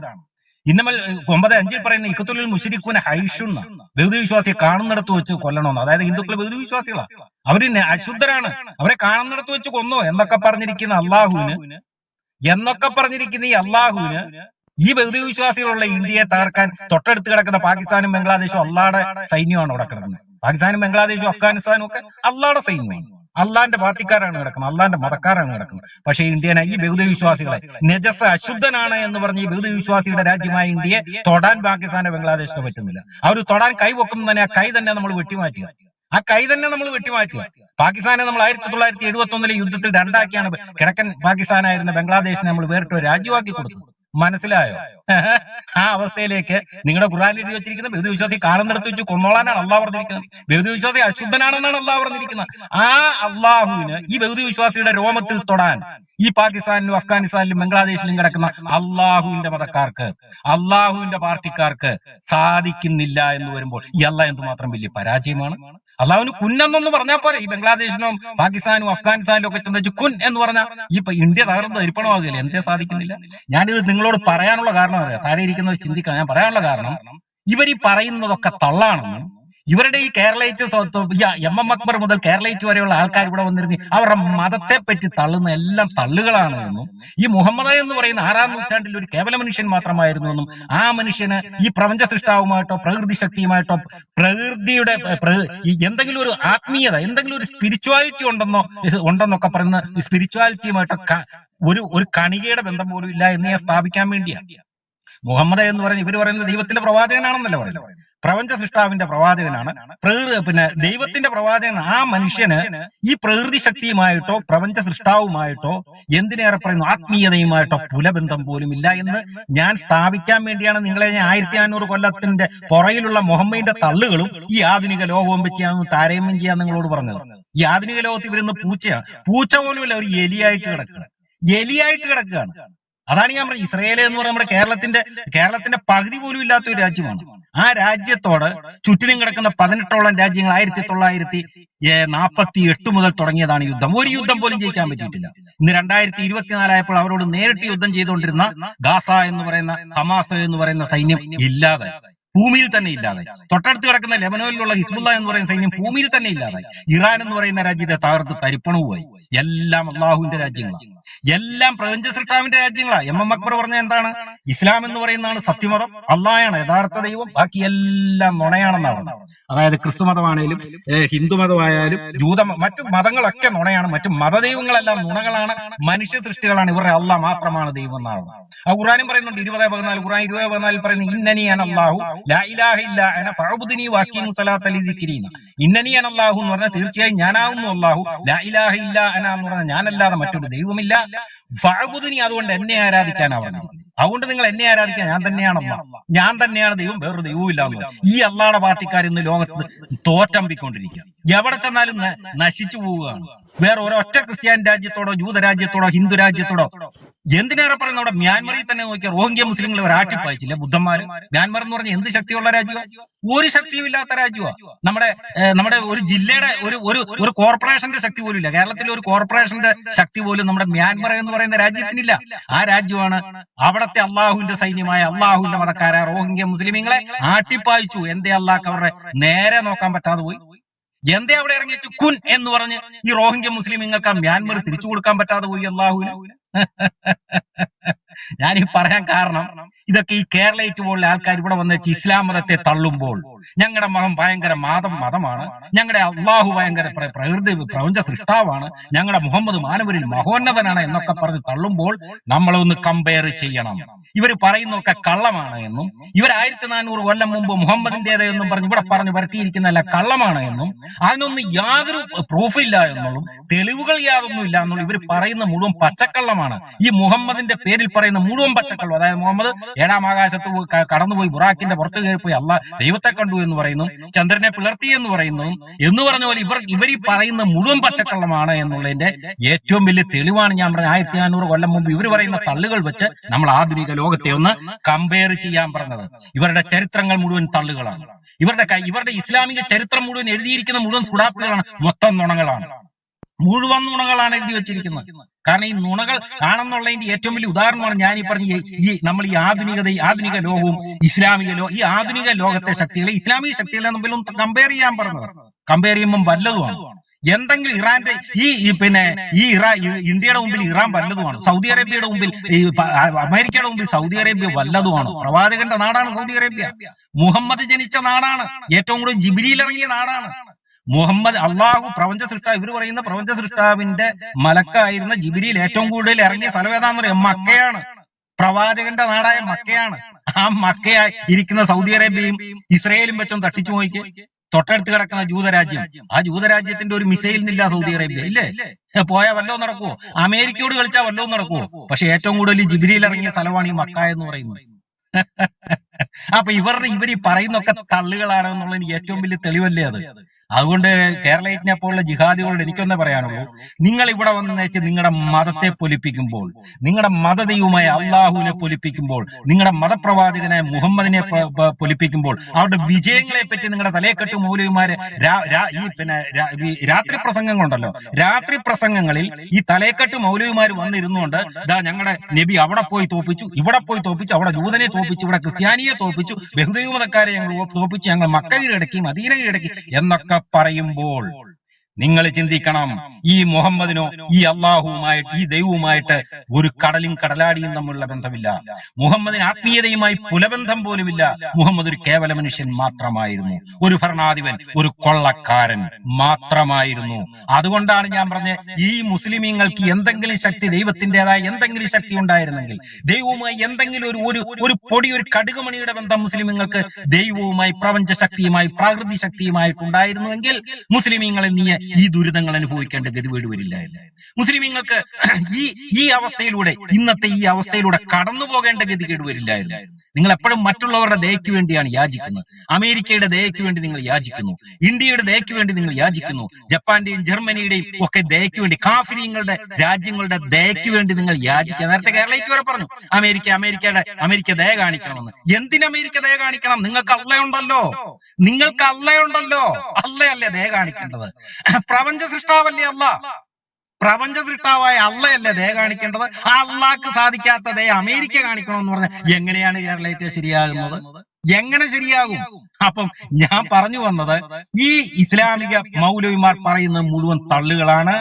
ഇന്നമൽ 9:5 പറയുന്ന ഇഖ്തുലുൽ മുശ്രികൂന ഹൈഷുൻ, ബഹുദൈവ വിശ്വാസിയെ കാണുന്നിടത്ത് വെച്ച് കൊല്ലണമെന്ന്. അതായത് ഹിന്ദുക്കൾ ബഹുദൈവ വിശ്വാസികളാണ്, അവര് അശുദ്ധരാണ്, അവരെ കാണുന്നിടത്ത് വെച്ച് കൊന്നോ എന്നൊക്കെ പറഞ്ഞിരിക്കുന്ന ഈ അള്ളാഹുവിന് ഈ ബഹുദൈവ വിശ്വാസികളുള്ള ഇന്ത്യയെ തകർക്കാൻ തൊട്ടടുത്ത് കിടക്കുന്ന പാകിസ്ഥാനും ബംഗ്ലാദേശും അള്ളാടെ സൈന്യമാണ് അവിടെ കിടക്കുന്നത്. പാകിസ്ഥാനും ബംഗ്ലാദേശും അഫ്ഗാനിസ്ഥാനും ഒക്കെ അള്ളാടെ സൈന്യമാണ്. അള്ളാന്റെ പാർട്ടിക്കാരാണ് കിടക്കുന്നത്, അള്ളാന്റെ മതക്കാരാണ് കിടക്കുന്നത്. പക്ഷേ ഇന്ത്യനെ, ഈ ബഹുദൈവ വിശ്വാസികളെ, നജസ് അശുദ്ധനാണ് എന്ന് പറഞ്ഞ് ഈ ബഹുദൈവ വിശ്വാസിയുടെ രാജ്യമായ ഇന്ത്യയെ തൊടാൻ പാകിസ്ഥാനോ ബംഗ്ലാദേശിനോ പറ്റുന്നില്ല. അവർ തൊടാൻ കൈ വെക്കുമ്പോൾ തന്നെ ആ കൈ തന്നെ നമ്മൾ വെട്ടിമാറ്റുക. പാകിസ്ഥാനെ നമ്മൾ 1971 യുദ്ധത്തിൽ രണ്ടാക്കിയാണ് കിഴക്കൻ പാകിസ്ഥാനായിരുന്ന ബംഗ്ലാദേശിനെ നമ്മൾ വേറിട്ട് രാജ്യമാക്കി കൊടുത്തു. മനസ്സിലായോ? ആ അവസ്ഥയിലേക്ക് നിങ്ങളുടെ ഖുർആനിൽ എഴുതി വെച്ചിരിക്കുന്ന ബഹുദൈവ വിശ്വാസി കാണുന്നിടത്ത് വെച്ച് കൊന്നോളാനാണ് അള്ളാഹ് പറഞ്ഞിരിക്കുന്നത്. ബഹുദൈവ വിശ്വാസി അശുദ്ധനാണെന്നാണ് അള്ളാഹ് പറഞ്ഞിരിക്കുന്നത്. ആ അള്ളാഹുവിന് ഈ ബഹുദൈവ വിശ്വാസിയുടെ രോമത്തിൽ തൊടാൻ ഈ പാകിസ്ഥാനിലും അഫ്ഗാനിസ്ഥാനിലും ബംഗ്ലാദേശിലും കിടക്കുന്ന അള്ളാഹുവിന്റെ മതക്കാർക്ക്, അള്ളാഹുവിന്റെ പാർട്ടിക്കാർക്ക് സാധിക്കുന്നില്ല എന്ന് വരുമ്പോൾ ഈ അള്ളാഹ് എന്തുമാത്രം വലിയ പരാജയമാണ്. അള്ളാഹുവിന് കുന്നെന്നൊന്ന് പറഞ്ഞാൽ പോരെ? ഈ ബംഗ്ലാദേശിനും പാകിസ്ഥാനും അഫ്ഗാനിസ്ഥാനിലും ഒക്കെ ചെന്ന് കുൻ എന്ന് പറഞ്ഞാൽ ഈ ഇന്ത്യ തകർന്ന് തരിപ്പണമാകില്ല. എന്തേ സാധിക്കുന്നില്ല? ഞാനിത് നിങ്ങളോട് പറയാനുള്ള കാരണം അറിയാം, താഴെ ഇരിക്കുന്നത് ചിന്തിക്കണം. ഞാൻ പറയാനുള്ള കാരണം, ഇവർ ഈ പറയുന്നതൊക്കെ തള്ളാണെന്നും ഇവരുടെ ഈ കേരളൈറ്റ് എം അക്ബർ മുതൽ കേരളൈറ്റ് വരെയുള്ള ആൾക്കാർ ഇവിടെ വന്നിരുന്ന് അവരുടെ മതത്തെ പറ്റി തള്ളുന്ന എല്ലാം തള്ളുകളാണ് എന്നും, ഈ മുഹമ്മദ് എന്ന് പറയുന്ന 6-ാം നൂറ്റാണ്ടിൽ ഒരു കേവല മനുഷ്യൻ മാത്രമായിരുന്നു എന്നും, ആ മനുഷ്യന് ഈ പ്രപഞ്ച സൃഷ്ടാവുമായിട്ടോ പ്രകൃതി ശക്തിയുമായിട്ടോ പ്രകൃതിയുടെ എന്തെങ്കിലും ഒരു ആത്മീയത, എന്തെങ്കിലും ഒരു സ്പിരിച്വാലിറ്റി ഉണ്ടെന്നൊക്കെ പറയുന്ന ഈ സ്പിരിച്വാലിറ്റിയുമായിട്ടോ ഒരു കണികയുടെ ബന്ധം പോലും ഇല്ല എന്ന് ഞാൻ സ്ഥാപിക്കാൻ വേണ്ടിയാണ്. മുഹമ്മദ് എന്ന് പറയുന്നത് ഇവർ പറയുന്നത് ദൈവത്തിന്റെ പ്രവാചകനാണെന്നല്ല പറയുന്നത്, പ്രപഞ്ച സൃഷ്ടാവിന്റെ പ്രവാചകനാണ്, ദൈവത്തിന്റെ പ്രവാചകൻ. ആ മനുഷ്യന് ഈ പ്രകൃതി ശക്തിയുമായിട്ടോ പ്രപഞ്ച സൃഷ്ടാവുമായിട്ടോ എന്തിനേറെ പറയുന്നു ആത്മീയതയുമായിട്ടോ പുലബന്ധം പോലും ഇല്ല എന്ന് ഞാൻ സ്ഥാപിക്കാൻ വേണ്ടിയാണ് നിങ്ങളെ ഞാൻ 1500 കൊല്ലത്തിന്റെ പുറയിലുള്ള മുഹമ്മദിന്റെ തള്ളുകളും ഈ ആധുനിക ലോകവും വെച്ച് ഞാൻ താരതമ്യം ചെയ്യാൻ നിങ്ങളോട് പറഞ്ഞത്. ഈ ആധുനിക ലോകത്ത് ഇവരുന്ന് പൂച്ച പോലുമല്ല, ഒരു എലിയായിട്ട് കിടക്കുകയാണ്. അതാണ് ഞാൻ പറഞ്ഞത്. ഇസ്രായേൽ എന്ന് പറയുന്നത് നമ്മുടെ കേരളത്തിന്റെ പകുതി പോലും ഇല്ലാത്ത ഒരു രാജ്യമാണ്. ആ രാജ്യത്തോട് ചുറ്റിനും കിടക്കുന്ന 18ഓളം രാജ്യങ്ങൾ 1948 മുതൽ തുടങ്ങിയതാണ് യുദ്ധം. ഒരു യുദ്ധം പോലും ജയിക്കാൻ പറ്റിയിട്ടില്ല. ഇന്ന് 2024 ആയപ്പോൾ അവരോട് നേരിട്ട് യുദ്ധം ചെയ്തുകൊണ്ടിരുന്ന ഗാസ എന്ന് പറയുന്ന ഹമാസ് എന്ന് പറയുന്ന സൈന്യം ഇല്ലാതെ, ഭൂമിയിൽ തന്നെ ഇല്ലാതായി. തൊട്ടടുത്ത് കിടക്കുന്ന ലെബനോനിലുള്ള ഹിസ്ബുള്ള എന്ന് പറയുന്ന സൈന്യം ഭൂമിയിൽ തന്നെ ഇല്ലാതായി. ഇറാൻ എന്ന് പറയുന്ന രാജ്യത്തെ തകർത്ത് തരിപ്പണവുമായി. എല്ലാം അള്ളാഹുവിന്റെ രാജ്യങ്ങളാണ്, എല്ലാം പ്രപഞ്ച സൃഷ്ടാവിന്റെ രാജ്യങ്ങളാണ്. എം അക്ബർ പറഞ്ഞ എന്താണ്? ഇസ്ലാം എന്ന് പറയുന്നതാണ് സത്യമതം, അള്ളാഹാണ് യഥാർത്ഥ ദൈവം, ബാക്കി എല്ലാം നുണയാണെന്നാണ്. അതായത് ക്രിസ്തു മതമാണേലും ഹിന്ദു മതമായാലും മറ്റു മതങ്ങളൊക്കെ നുണയാണ്, മറ്റു മതദൈവങ്ങളെല്ലാം നുണകളാണ്, മനുഷ്യ സൃഷ്ടികളാണ്, ഇവരുടെ അള്ളാഹ് മാത്രമാണ് ദൈവം എന്നാണ്. ആ ഖുർആനും പറയുന്നുണ്ട് 20:14, ഖുർആൻ 20:14 പറയുന്നത് ഇന്നനി അന അല്ലാഹു ലാ ഇലാഹ ഇല്ല അന ഫഅബ്ദുനി വഅഖീമു സ്വലാത്ത ലിസിക്രീന. ഇന്നനി അന അല്ലാഹു എന്ന് പറഞ്ഞാൽ തീർച്ചയായും ഞാനാകുന്നു അല്ലാഹു, ലാ ഇലാഹ ഇല്ല അന എന്ന് പറഞ്ഞാൽ ഞാനല്ലാതെ മറ്റൊരു ദൈവമില്ല, ഫഅബ്ദുനി അതുകൊണ്ട് എന്നെ ആരാധിക്കാനാണ് പറഞ്ഞിരിക്കുന്നത്. അതുകൊണ്ട് നിങ്ങൾ എന്നെ ആരാധിക്കാൻ, ഞാൻ തന്നെയാണ് അല്ലാഹ്, ഞാൻ തന്നെയാണ് ദൈവം, വേറൊരു ദൈവവും ഇല്ല എന്ന്. ഈ അള്ളാഹുടെ പാർട്ടിക്കാർ ഇന്ന് ലോകത്ത് തോറ്റമ്പിക്കൊണ്ടിരിക്കുക, എവിടെ ചെന്നാലും നശിച്ചു പോവുകയാണ്. വേറെ ഒരൊറ്റ ക്രിസ്ത്യാനി രാജ്യത്തോടോ ജൂതരാജ്യത്തോടോ ഹിന്ദു രാജ്യത്തോടോ, എന്തിനേറെ പറയുന്ന അവിടെ മ്യാൻമറിൽ തന്നെ നോക്കിയാൽ റോഹിംഗ്യ മുസ്ലിങ്ങൾ ഒരു ആട്ടിപ്പായിച്ചില്ല ബുദ്ധന്മാര്. മ്യാൻമർ എന്ന് പറഞ്ഞാൽ എന്ത് ശക്തിയുള്ള രാജ്യമാണ്? ഒരു ശക്തിയും ഇല്ലാത്ത രാജ്യമാണ്. നമ്മുടെ ഒരു ജില്ലയുടെ ഒരു കോർപ്പറേഷന്റെ ശക്തി പോലും ഇല്ല. കേരളത്തിലെ ഒരു കോർപ്പറേഷന്റെ ശക്തി പോലും നമ്മുടെ മ്യാൻമർ എന്ന് പറയുന്ന രാജ്യത്തിനില്ല. ആ രാജ്യമാണ് അവിടത്തെ അള്ളാഹുവിന്റെ സൈന്യമായ അള്ളാഹുവിന്റെ മതക്കാരായ റോഹിംഗ്യ മുസ്ലിമീങ്ങളെ ആട്ടിപ്പായിച്ചു. എന്തേ അള്ളാഹ് അവരുടെ നേരെ നോക്കാൻ പറ്റാതെ പോയി? എന്തേ അവിടെ ഇറങ്ങിച്ചു കുൻ എന്ന് പറഞ്ഞ് ഈ റോഹിംഗ്യ മുസ്ലിമീങ്ങൾക്ക് ആ മ്യാൻമർ തിരിച്ചു കൊടുക്കാൻ പറ്റാതെ പോയി അള്ളാഹുവിന്? ഞാനീ പറയാൻ കാരണം ഇതൊക്കെ ഈ കേരളയിട്ട് പോലുള്ള ആൾക്കാർ ഇവിടെ വന്ന് വെച്ച് ഇസ്ലാം മതത്തെ തള്ളുമ്പോൾ, ഞങ്ങളുടെ മതം ഭയങ്കര മതമാണ്, ഞങ്ങളുടെ അള്ളാഹു ഭയങ്കര പ്രപഞ്ച സൃഷ്ടാവാണ്, ഞങ്ങളുടെ മുഹമ്മദ് മാനവരിൽ മഹോന്നതനാണ് എന്നൊക്കെ പറഞ്ഞ് തള്ളുമ്പോൾ നമ്മളൊന്ന് കമ്പയർ ചെയ്യണം. ഇവർ പറയുന്നൊക്കെ കള്ളമാണ് എന്നും, ഇവർ 1400 കൊല്ലം മുമ്പ് മുഹമ്മദിന്റേതെന്നും പറഞ്ഞ് ഇവിടെ പറഞ്ഞ് വരുത്തിയിരിക്കുന്നതല്ല കള്ളമാണ് എന്നും, അതിനൊന്നും യാതൊരു പ്രൂഫ് ഇല്ല എന്നുള്ളൂ, തെളിവുകൾ യാതൊന്നും ഇല്ല എന്നുള്ളൂ. ഇവർ പറയുന്ന മുഴുവൻ പച്ചക്കള്ളമാണ്. ഈ മുഹമ്മദിന്റെ പേരിൽ പറയുന്ന മുഴുവൻ പച്ചക്കള്ളം. അതായത് മുഹമ്മദ് 7ാം ആകാശത്ത് കടന്നുപോയി, ബുറാക്കിന്റെ പുറത്ത് കയറിപ്പോയി അള്ളാഹ് ദൈവത്തെ കണ്ടു എന്ന് പറയുന്നു, ചന്ദ്രനെ പിളർത്തി എന്ന് പറയുന്നതും എന്ന് പറഞ്ഞ പോലെ ഇവർ ഈ പറയുന്ന മുഴുവൻ പച്ചക്കള്ളമാണ് എന്നുള്ളതിന്റെ ഏറ്റവും വലിയ തെളിവാണ് ഞാൻ പറഞ്ഞ 1400 കൊല്ലം മുമ്പ് ഇവർ പറയുന്ന തള്ളുകൾ വെച്ച് നമ്മൾ ആധുനിക ലോകത്തെ ഒന്ന് കമ്പയർ ചെയ്യാൻ പറഞ്ഞത്. ഇവരുടെ ചരിത്രങ്ങൾ മുഴുവൻ തള്ളുകളാണ്. ഇവരുടെ ഇസ്ലാമിക ചരിത്രം മുഴുവൻ എഴുതിയിരിക്കുന്ന മുഴുവൻ സുഡാപ്പുകളാണ്, മൊത്തം നുണകളാണ്, മുഴുവൻ നുണകളാണ് എഴുതി വെച്ചിരിക്കുന്നത്. കാരണം ഈ നുണകൾ ആണെന്നുള്ളതിന്റെ ഏറ്റവും വലിയ ഉദാഹരണമാണ് ഞാൻ ഈ പറഞ്ഞ നമ്മൾ ഈ ആധുനിക ലോകവും ഈ ആധുനിക ലോകത്തെ ശക്തികളെ ഇസ്ലാമിക ശക്തികളെ തമ്മിലും കമ്പയർ ചെയ്യാൻ പറഞ്ഞത്. കമ്പയർ ചെയ്യുമ്പോൾ വല്ലതുമാണ്. എന്തെങ്കിലും ഇറാന്റെ ഇന്ത്യയുടെ മുമ്പിൽ ഇറാൻ വല്ലതുമാണ്, സൗദി അറേബ്യയുടെ മുമ്പിൽ അമേരിക്കയുടെ മുമ്പിൽ സൗദി അറേബ്യ വല്ലതുമാണ്. പ്രവാചകന്റെ നാടാണ് സൗദി അറേബ്യ, മുഹമ്മദ് ജനിച്ച നാടാണ്, ഏറ്റവും കൂടുതൽ ജിബ്രീൽ ഇറങ്ങിയ നാടാണ്. മുഹമ്മദ് അള്ളാഹു പ്രപഞ്ച സൃഷ്ടാവ്, ഇവർ പറയുന്ന പ്രപഞ്ച സൃഷ്ടാവിന്റെ മലക്കായിരുന്ന ജിബ്രീൽ ഏറ്റവും കൂടുതൽ ഇറങ്ങിയ സ്ഥലം ഏതാന്ന് പറയാം? മക്കയാണ്. പ്രവാചകന്റെ നാടായ മക്കയാണ്. ആ മക്കയായി ഇരിക്കുന്ന സൗദി അറേബ്യയും ഇസ്രയേലും വെച്ചും തട്ടിച്ചു നോക്കി. തൊട്ടടുത്ത് കിടക്കുന്ന ജൂതരാജ്യം, ആ ജൂതരാജ്യത്തിന്റെ ഒരു മിസൈലിനില്ല സൗദി അറേബ്യ, ഇല്ലേ? പോയാൽ വല്ലതും നടക്കുവോ? അമേരിക്കയോട് കളിച്ചാൽ വല്ലതും നടക്കുവോ? പക്ഷെ ഏറ്റവും കൂടുതൽ ജിബ്രീൽ ഇറങ്ങിയ സ്ഥലമാണ് ഈ മക്ക എന്ന് പറയുന്നത്. അപ്പൊ ഇവർ ഈ പറയുന്നൊക്കെ തള്ളുകളാണ് എന്നുള്ളതിന് ഏറ്റവും വലിയ തെളിവല്ലേ അത്? അതുകൊണ്ട് കേരളത്തിനെ പോലുള്ള ജിഹാദികളോട് എനിക്കൊന്നേ പറയാനുള്ളൂ, നിങ്ങൾ ഇവിടെ വന്ന് വെച്ച് നിങ്ങളുടെ മതത്തെ പൊലിപ്പിക്കുമ്പോൾ, നിങ്ങളുടെ മതദൈവമായ അള്ളാഹുവിനെ പൊലിപ്പിക്കുമ്പോൾ, നിങ്ങളുടെ മതപ്രവാചകനായ മുഹമ്മദിനെ പൊലിപ്പിക്കുമ്പോൾ, അവരുടെ വിജയങ്ങളെ പറ്റി നിങ്ങളുടെ തലയെക്കെട്ട് മൗലവിമാര് രാത്രി പ്രസംഗങ്ങളുണ്ടല്ലോ, രാത്രി പ്രസംഗങ്ങളിൽ ഈ തലയെക്കെട്ട് മൗലവിമാര് വന്നിരുന്നുകൊണ്ട് ഞങ്ങളുടെ നബി അവിടെ പോയി തോപ്പിച്ചു, ഇവിടെ പോയി തോപ്പിച്ചു, അവിടെ ജൂതനെ തോപ്പിച്ചു, ഇവിടെ ക്രിസ്ത്യാനിയെ തോപ്പിച്ചു, ബഹുദൈവ മതക്കാരെ ഞങ്ങൾ തോപ്പിച്ചു, ഞങ്ങൾ മക്ക കീഴടക്കി, മദീന കീഴടക്കി എന്നൊക്കെ പറയുമ്പോൾ നിങ്ങൾ ചിന്തിക്കണം, ഈ മുഹമ്മദിനോ ഈ അള്ളാഹുവുമായിട്ട് ഈ ദൈവവുമായിട്ട് ഒരു കടലും കടലാടിയും തമ്മിലുള്ള ബന്ധമില്ല. മുഹമ്മദിന് ആത്മീയതയുമായി പുലബന്ധം പോലുമില്ല. മുഹമ്മദ് ഒരു കേവല മനുഷ്യൻ മാത്രമായിരുന്നു, ഒരു ഭരണാധിപൻ, ഒരു കൊള്ളക്കാരൻ മാത്രമായിരുന്നു. അതുകൊണ്ടാണ് ഞാൻ പറഞ്ഞത്, ഈ മുസ്ലിമീങ്ങൾക്ക് എന്തെങ്കിലും ശക്തി, ദൈവത്തിൻ്റെതായ എന്തെങ്കിലും ശക്തി ഉണ്ടായിരുന്നെങ്കിൽ, ദൈവവുമായി എന്തെങ്കിലും ഒരു പൊടി, ഒരു കടുകുമണിയുടെ ബന്ധം മുസ്ലിമീങ്ങൾക്ക് ദൈവവുമായി, പ്രപഞ്ച ശക്തിയുമായി, പ്രകൃതി ശക്തിയുമായിട്ടുണ്ടായിരുന്നുവെങ്കിൽ മുസ്ലിമീങ്ങളെ ഈ ദുരിതങ്ങൾ അനുഭവിക്കേണ്ട ഗതിവേട് വരില്ലായിരുന്നു. മുസ്ലിമീങ്ങൾക്ക് ഈ അവസ്ഥയിലൂടെ, ഇന്നത്തെ ഈ അവസ്ഥയിലൂടെ കടന്നു പോകേണ്ട ഗതികേട് വരില്ലായിരുന്നു. നിങ്ങൾ എപ്പോഴും മറ്റുള്ളവരുടെ ദയയ്ക്ക് വേണ്ടിയാണ് യാചിക്കുന്നത്. അമേരിക്കയുടെ ദയയ്ക്ക് വേണ്ടി നിങ്ങൾ യാചിക്കുന്നു, ഇന്ത്യയുടെ ദയയ്ക്ക് വേണ്ടി നിങ്ങൾ യാചിക്കുന്നു, ജപ്പാന്റെയും ജർമ്മനിയുടെയും ഒക്കെ ദയയ്ക്ക് വേണ്ടി, കാഫിര്യങ്ങളുടെ രാജ്യങ്ങളുടെ ദയയ്ക്ക് വേണ്ടി നിങ്ങൾ യാചിക്കുക. നേരത്തെ കേരളയ്ക്ക് വരെ പറഞ്ഞു അമേരിക്ക ദയ കാണിക്കണമെന്ന്. എന്തിന് അമേരിക്ക ദയ കാണിക്കണം? നിങ്ങൾക്ക് അള്ളയുണ്ടല്ലോ, അള്ളയല്ലേ ദയ കാണിക്കേണ്ടത്? പ്രപഞ്ച സൃഷ്ടാവല്ലേ അല്ല? പ്രപഞ്ച സൃഷ്ടാവായ അള്ളയല്ലേ ദയ കാണിക്കേണ്ടത്? ആ അള്ളാക്ക് സാധിക്കാത്ത ദയ അമേരിക്ക കാണിക്കണമെന്ന് പറഞ്ഞാൽ എങ്ങനെയാണ് കേരളത്തെ ശരിയാകുന്നത്? എങ്ങനെ ശരിയാകും? അപ്പം ഞാൻ പറഞ്ഞു വന്നത്, ഈ ഇസ്ലാമിക മൗലവിമാർ പറയുന്നത് മുഴുവൻ തള്ളുകളാണ്.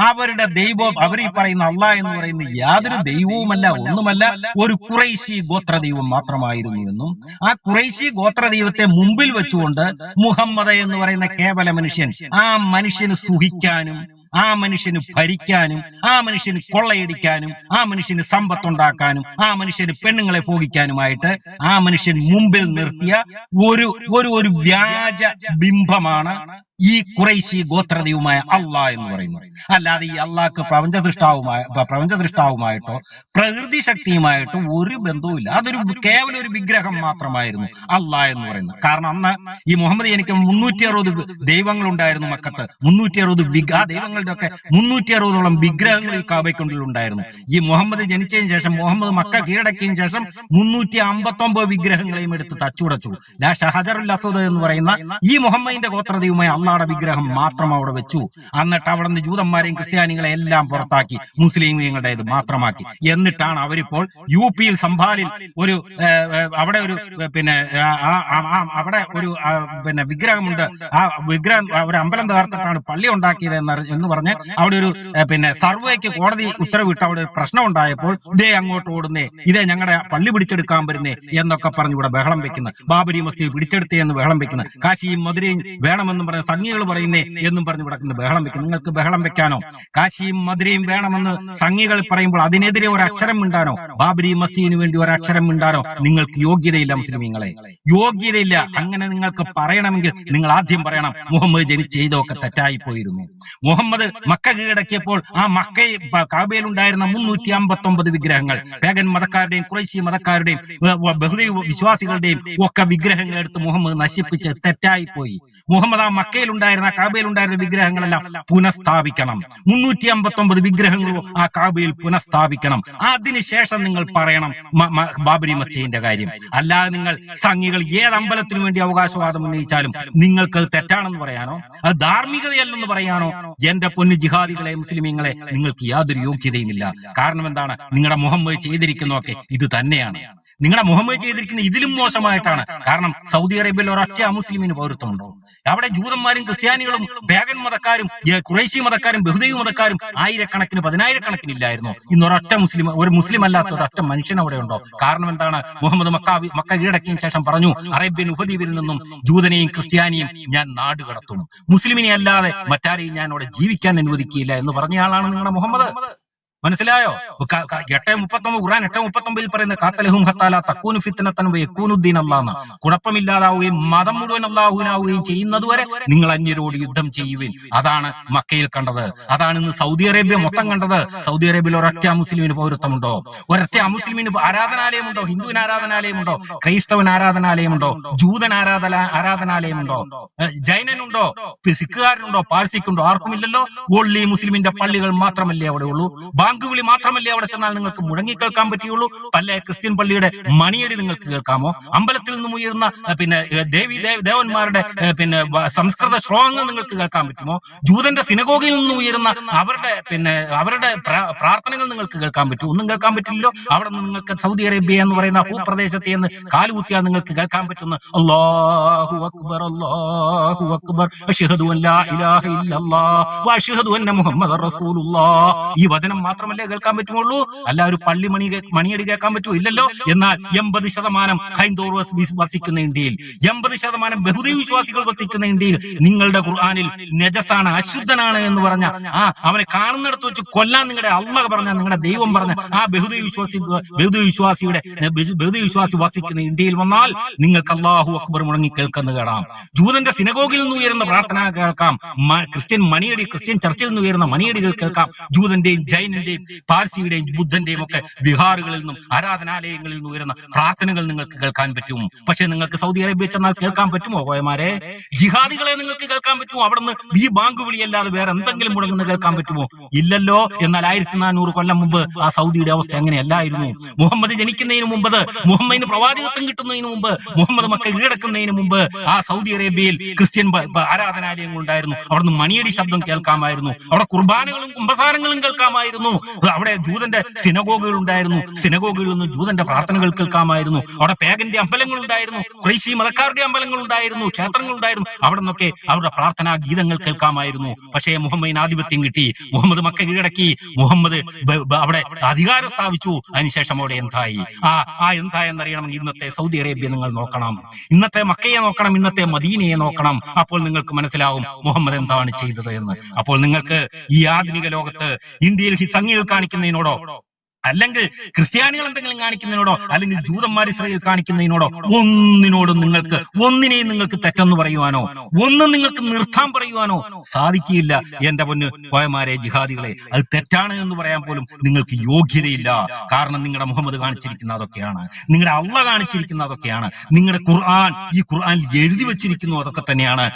അവരുടെ ദൈവം, അവർ ഈ പറയുന്ന അള്ളാഹ് എന്ന് പറയുന്ന യാതൊരു ദൈവവുമല്ല, ഒന്നുമല്ല, ഒരു ഖുറൈശി ഗോത്ര ദൈവം മാത്രമായിരുന്നു എന്നും, ആ ഖുറൈശി ഗോത്ര ദൈവത്തെ മുമ്പിൽ വെച്ചുകൊണ്ട് മുഹമ്മദ് എന്ന് പറയുന്ന കേവല മനുഷ്യൻ, ആ മനുഷ്യന് സുഖിക്കാനും, ആ മനുഷ്യന് ഭരിക്കാനും, ആ മനുഷ്യന് കൊള്ളയടിക്കാനും, ആ മനുഷ്യന് സമ്പത്തുണ്ടാക്കാനും, ആ മനുഷ്യന് പെണ്ണുങ്ങളെ ഭോഗിക്കാനുമായിട്ട് ആ മനുഷ്യൻ മുമ്പിൽ നിർത്തിയ ഒരു വ്യാജ ബിംബമാണ് ഈ ഖുറൈശി ഗോത്രദൈവമായ അള്ളാഹ് എന്ന് പറയുന്നത്. അല്ലാതെ ഈ അള്ളാഹ്ക്ക് പ്രപഞ്ചദൃഷ്ടാവുമായിട്ടോ പ്രകൃതി ശക്തിയുമായിട്ടോ ഒരു ബന്ധവുമില്ല. അതൊരു കേവലം ഒരു വിഗ്രഹം മാത്രമായിരുന്നു അള്ളാഹ് എന്ന് പറയുന്നത്. കാരണം അന്ന് ഈ മുഹമ്മദ് എനിക്ക് 360 ദൈവങ്ങൾ ഉണ്ടായിരുന്നു മക്കത്ത്. 360 ആ ദൈവങ്ങളുടെ ഒക്കെ 360ഓളം വിഗ്രഹങ്ങൾ ഈ കാബയ്ക്കുള്ളിൽ ഉണ്ടായിരുന്നു. ഈ മുഹമ്മദ് ജനിച്ചതിന് ശേഷം, മുഹമ്മദ് മക്ക കീഴടക്കിയതിന് ശേഷം 359 വിഗ്രഹങ്ങളെയും എടുത്ത് തച്ചുടച്ചു. ഹജറുൽ അസ്വദ് എന്ന് പറയുന്ന ഈ മുഹമ്മദിന്റെ ഗോത്രദൈവമായ അള്ളാഹുടെ വിഗ്രഹം മാത്രം അവിടെ വെച്ചു. എന്നിട്ട് അവിടെ നിന്ന് ജൂതന്മാരെയും ക്രിസ്ത്യാനികളെ എല്ലാം പുറത്താക്കി, മുസ്ലിങ്ങളുടേത് മാത്രമാക്കി. എന്നിട്ടാണ് അവരിപ്പോൾ UP-യിൽ സംഭാലിൽ അവിടെ ഒരു വിഗ്രഹമുണ്ട്. ആ വിഗ്രഹം ഒരു അമ്പലം തകർത്തിട്ടാണ് പള്ളി ഉണ്ടാക്കിയത് എന്ന് പറഞ്ഞ് അവിടെ ഒരു സർവേക്ക് കോടതി ഉത്തരവിട്ട് അവിടെ ഒരു പ്രശ്നം ഉണ്ടായപ്പോൾ ഇതേ അങ്ങോട്ട് ഓടുന്നേ, ഇതേ ഞങ്ങളുടെ പള്ളി പിടിച്ചെടുക്കാൻ വരുന്നേ എന്നൊക്കെ പറഞ്ഞ് ഇവിടെ ബഹളം വെക്കുന്നത്, ബാബരി മസ്ജിദ് പിടിച്ചെടുത്തേ എന്ന് ബഹളം വെക്കുന്നത്, കാശിയും മധുരയും വേണമെന്നും പറഞ്ഞ സംഘികൾ പറയുന്നേ എന്നും പറഞ്ഞ് ഇവിടെ ബഹളം വെക്കും. നിങ്ങൾക്ക് ബഹളം വെക്കാനോ? കാശിയും മധുരയും വേണമെന്ന് സംഘികൾ പറയുമ്പോൾ അതിനെതിരെ ഒരു അക്ഷരം മിണ്ടാനോ, ബാബരി മസ്ജിദിന് വേണ്ടി ഒരു അക്ഷരം മിണ്ടാനോ നിങ്ങൾക്ക് യോഗ്യതയില്ല. മുസ്ലിമീങ്ങളെ, യോഗ്യതയില്ല. അങ്ങനെ നിങ്ങൾക്ക് പറയണമെങ്കിൽ നിങ്ങൾ ആദ്യം പറയണം, മുഹമ്മദ് ചെയ്തൊക്കെ തെറ്റായി പോയിരുന്നു. മുഹമ്മദ് മക്ക കീഴടക്കിയപ്പോൾ ആ കാബയിൽ ഉണ്ടായിരുന്ന 359 വിഗ്രഹങ്ങൾ, പേഗൻ മതക്കാരുടെയും ഖുറൈശി മതക്കാരുടെയും ബഹുദൈവ വിശ്വാസികളുടെയും ഒക്കെ വിഗ്രഹങ്ങൾ എടുത്ത് മുഹമ്മദ് നശിപ്പിച്ച് തെറ്റായി പോയി. മുഹമ്മദ് ആ മക്കയിൽ ഉണ്ടായിരുന്ന, കാബയിൽ ഉണ്ടായിരുന്ന വിഗ്രഹങ്ങളെല്ലാം പുനഃസ്ഥാപിക്കണം. 359 വിഗ്രഹങ്ങളും ആ കാബയിൽ പുനഃസ്ഥാപിക്കണം. അതിനുശേഷം നിങ്ങൾ പറയണം ബാബരി മസ്ജിദിന്റെ കാര്യം. അല്ലാതെ നിങ്ങൾ സംഘികൾ ഏത് അമ്പലത്തിനു വേണ്ടി അവകാശവാദം ഉന്നയിച്ചാലും നിങ്ങൾക്ക് തെറ്റാണെന്ന് പറയാനോ, അത് ധാർമ്മികതയല്ലെന്ന് പറയാനോ എന്റെ പൊന്നു ജിഹാദികളെ, മുസ്ലിമീങ്ങളെ, നിങ്ങൾക്ക് യാതൊരു യോഗ്യതയുമില്ല. കാരണം എന്താണ്? നിങ്ങളുടെ മുഹമ്മദ് ചെയ്തിരിക്കുന്നതൊക്കെ ഇത് തന്നെയാണ്. നിങ്ങളുടെ മുഹമ്മദ് ചെയ്തിരിക്കുന്ന ഇതിലും മോശമായിട്ടാണ്. കാരണം സൗദി അറേബ്യയിൽ ഒരൊറ്റ മുസ്ലിമിന് പൗരത്വമുണ്ടോ? അവിടെ ജൂതന്മാരും ക്രിസ്ത്യാനികളും പേഗൻ മതക്കാരും ഖുറൈശി മതക്കാരും ബഹുദൈവ മതക്കാരും ആയിരക്കണക്കിന് 10,000-കണക്കിന് ഇല്ലായിരുന്നു. ഇന്ന് ഒരു മുസ്ലിം അല്ലാത്ത ഒരൊറ്റ മനുഷ്യൻ അവിടെ ഉണ്ടോ? കാരണം എന്താണ്? മുഹമ്മദ് മക്ക കീഴടക്കിയതിനു ശേഷം പറഞ്ഞു, അറേബ്യൻ ഉപദ്വീപിൽ നിന്നും ജൂതനെയും ക്രിസ്ത്യാനിയും ഞാൻ നാട് കടത്തും, മുസ്ലിമിനെ അല്ലാതെ മറ്റാരെയും ഞാൻ അവിടെ ജീവിക്കാൻ അനുവദിക്കില്ല എന്ന് പറഞ്ഞയാളാണ് നിങ്ങളുടെ മുഹമ്മദ്. മനസ്സിലായോ? 8:39 ഖുർആൻ 8:39 പറയുന്ന കാത്തലഹും ഹത്താല തക്കൂനു ഫിത്നതൻ വയകൂനുദ്ദീൻ അല്ലാഹ്, കുഴപ്പമില്ലാതാവുകയും മതം മുഴുവൻ അല്ലാഹുവിനാവുകയും ചെയ്യുന്നതുവരെ നിങ്ങൾ അന്യരോട് യുദ്ധം ചെയ്യുവിൻ. അതാണ് മക്കയിൽ കണ്ടത്. അതാണ് ഇന്ന് സൗദി അറേബ്യ മൊത്തം കണ്ടത്. സൗദി അറേബ്യയിൽ ഒരൊറ്റ മുസ്ലിമിന് പൗരത്വമുണ്ടോ? ഒരൊറ്റ മുസ്ലിമിന് ആരാധനാലയമുണ്ടോ? ഹിന്ദുവിന് ആരാധനാലയമുണ്ടോ? ക്രൈസ്തവൻ ആരാധനാലയമുണ്ടോ? ജൂതൻ ആരാധനാലയമുണ്ടോ? ജൈനനുണ്ടോ? സിഖുകാരനുണ്ടോ? പാഴ്സിക്കുണ്ടോ? ആർക്കുമില്ലല്ലോ. ഓൺലി മുസ്ലിമിന്റെ പള്ളികൾ മാത്രമല്ലേ അവിടെ ഉള്ളൂ. ബാങ്കുവിളി മാത്രമല്ലേ അവിടെ ചെന്നാൽ നിങ്ങൾക്ക് മുഴങ്ങി കേൾക്കാൻ പറ്റുള്ളൂ. ക്രിസ്ത്യൻ പള്ളിയുടെ മണിയടി നിങ്ങൾക്ക് കേൾക്കാമോ? അമ്പലത്തിൽ നിന്നും ഉയർന്ന ദേവന്മാരുടെ സംസ്കൃത ശ്ലോകങ്ങൾ നിങ്ങൾക്ക് കേൾക്കാൻ പറ്റുമോ? ജൂതന്റെ സിനഗോഗിൽ നിന്നും ഉയരുന്ന അവരുടെ പ്രാർത്ഥനകൾ നിങ്ങൾക്ക് കേൾക്കാൻ പറ്റുമോ? ഒന്നും കേൾക്കാൻ പറ്റില്ലല്ലോ. അവിടെ നിന്ന് നിങ്ങൾക്ക് സൗദി അറേബ്യ എന്ന് പറയുന്ന ഭൂപ്രദേശത്തെ നിന്ന് കാലുകുത്തിയാൽ നിങ്ങൾക്ക് കേൾക്കാൻ പറ്റുന്ന അല്ലാഹു അക്ബർ, അല്ലാഹു അക്ബർ, അശ്ഹദു അൻ ലാ ഇലാഹ ഇല്ലല്ലാഹ് വ അശ്ഹദു അന്ന മുഹമ്മദർ റസൂലുള്ളാഹ്, ഈ വചനം മാത്രം മാത്രമല്ലേ കേൾക്കാൻ പറ്റുള്ളൂ? അല്ല ഒരു പള്ളി മണിയടി കേൾക്കാൻ പറ്റുമോ? ഇല്ലല്ലോ. എന്നാൽ 80% ഹൈന്ദവർ വസിക്കുന്ന ഇന്ത്യയിൽ, 80% ബഹുദൈവ വിശ്വാസികൾ വസിക്കുന്ന ഇന്ത്യയിൽ നിങ്ങളുടെ ഖുർആനിൽ നജസാണ്, അശുദ്ധനാണ് എന്ന് പറഞ്ഞ അവനെ കാണുന്നിടത്ത് വെച്ച് കൊല്ലാൻ നിങ്ങളുടെ അള്ളാഹ് പറഞ്ഞ, നിങ്ങളുടെ ദൈവം പറഞ്ഞ ആ ബഹുദൈവ വിശ്വാസി വസിക്കുന്ന ഇന്ത്യയിൽ വന്നാൽ നിങ്ങൾക്ക് അല്ലാഹു അക്ബർ മുഴങ്ങി കേൾക്കുന്ന കേടാം. ജൂതന്റെ സിനഗോഗിൽ നിന്ന് ഉയരുന്ന പ്രാർത്ഥന കേൾക്കാം, ക്രിസ്ത്യൻ ചർച്ചിൽ നിന്ന് ഉയരുന്ന മണിയടികൾ കേൾക്കാം, ജൂതന്റെയും ജൈനന്റെയും പാർസിയുടെയും ബുദ്ധന്റെയും ഒക്കെ വിഹാറുകളിൽ നിന്നും ആരാധനാലയങ്ങളിൽ നിന്ന് ഉയരുന്ന പ്രാർത്ഥനകൾ നിങ്ങൾക്ക് കേൾക്കാൻ പറ്റും. പക്ഷെ നിങ്ങൾക്ക് സൗദി അറേബ്യ ചെന്നാൽ കേൾക്കാൻ പറ്റുമോ കോയമാരെ? ജിഹാദികളെ നിങ്ങൾക്ക് കേൾക്കാൻ പറ്റുമോ? അവിടുന്ന് ഈ ബാങ്ക് വിളിയല്ലാതെ വേറെ എന്തെങ്കിലും മുടങ്ങുന്ന കേൾക്കാൻ പറ്റുമോ? ഇല്ലല്ലോ. എന്നാൽ 1400 കൊല്ലം മുമ്പ് ആ സൗദിയുടെ അവസ്ഥ അങ്ങനെയല്ലായിരുന്നു. മുഹമ്മദ് ജനിക്കുന്നതിന് മുമ്പ്, മുഹമ്മദിന് പ്രവാചകത്വം കിട്ടുന്നതിന് മുമ്പ്, മുഹമ്മദ് മക്ക കീഴടക്കുന്നതിന് മുമ്പ് ആ സൗദി അറേബ്യയിൽ ക്രിസ്ത്യൻ ആരാധനാലയങ്ങൾ ഉണ്ടായിരുന്നു. അവിടുന്ന് മണിയടി ശബ്ദം കേൾക്കാമായിരുന്നു, അവിടെ കുർബാനകളും കുമ്പസാരങ്ങളും കേൾക്കാമായിരുന്നു, അവിടെ ജൂതന്റെ സിനഗോഗുകൾ ഉണ്ടായിരുന്നു, സിനഗോഗുകളിൽ നിന്ന് ജൂതന്റെ പ്രാർത്ഥനകൾ കേൾക്കാമായിരുന്നു, അവിടെ പേഗന്റെ അമ്പലങ്ങൾ ഉണ്ടായിരുന്നു, ഖുറൈശി മതക്കാരുടെ അമ്പലങ്ങൾ ഉണ്ടായിരുന്നു, ക്ഷേത്രങ്ങൾ ഉണ്ടായിരുന്നു, അവിടെ നിന്നൊക്കെ അവരുടെ പ്രാർത്ഥനാ ഗീതങ്ങൾ കേൾക്കാമായിരുന്നു. പക്ഷേ മുഹമ്മദിന് ആധിപത്യം കിട്ടി, മുഹമ്മദ് മക്ക കീഴടക്കി, മുഹമ്മദ് അവിടെ അധികാരം സ്ഥാപിച്ചു. അതിനുശേഷം അവിടെ എന്തായി? എന്തായെന്നറിയണമെങ്കിൽ ഇന്നത്തെ സൗദി അറേബ്യ നിങ്ങൾ നോക്കണം, ഇന്നത്തെ മക്കയെ നോക്കണം, ഇന്നത്തെ മദീനയെ നോക്കണം. അപ്പോൾ നിങ്ങൾക്ക് മനസ്സിലാവും മുഹമ്മദ് എന്താണ് ചെയ്തത് എന്ന്. അപ്പോൾ നിങ്ങൾക്ക് ഈ ആധുനിക ലോകത്ത് ഇന്ത്യയിൽ സംഘികൾ കാണിക്കുന്നതിനോടോ, അല്ലെങ്കിൽ ക്രിസ്ത്യാനികൾ എന്തെങ്കിലും കാണിക്കുന്നതിനോടോ, അല്ലെങ്കിൽ ജൂതന്മാർ ഇസ്രായേൽ കാണിക്കുന്നതിനോടോ ഒന്നിനെയും നിങ്ങൾക്ക് തെറ്റെന്ന് പറയുവാനോ, ഒന്നും നിങ്ങൾക്ക് നിർത്താൻ പറയുവാനോ സാധിക്കില്ല. എന്റെ പൊന്ന് കോയമാരെ, ജിഹാദികളെ, അത് തെറ്റാണ് എന്ന് പറയാൻ പോലും നിങ്ങൾക്ക് യോഗ്യതയില്ല. കാരണം നിങ്ങളുടെ മുഹമ്മദ് കാണിച്ചിരിക്കുന്ന അതൊക്കെയാണ്, നിങ്ങളുടെ അള്ളാഹ് കാണിച്ചിരിക്കുന്ന അതൊക്കെയാണ്, നിങ്ങളുടെ ഈ ഖുർആനിൽ എഴുതി വെച്ചിരിക്കുന്നു അതൊക്കെ തന്നെയാണ്.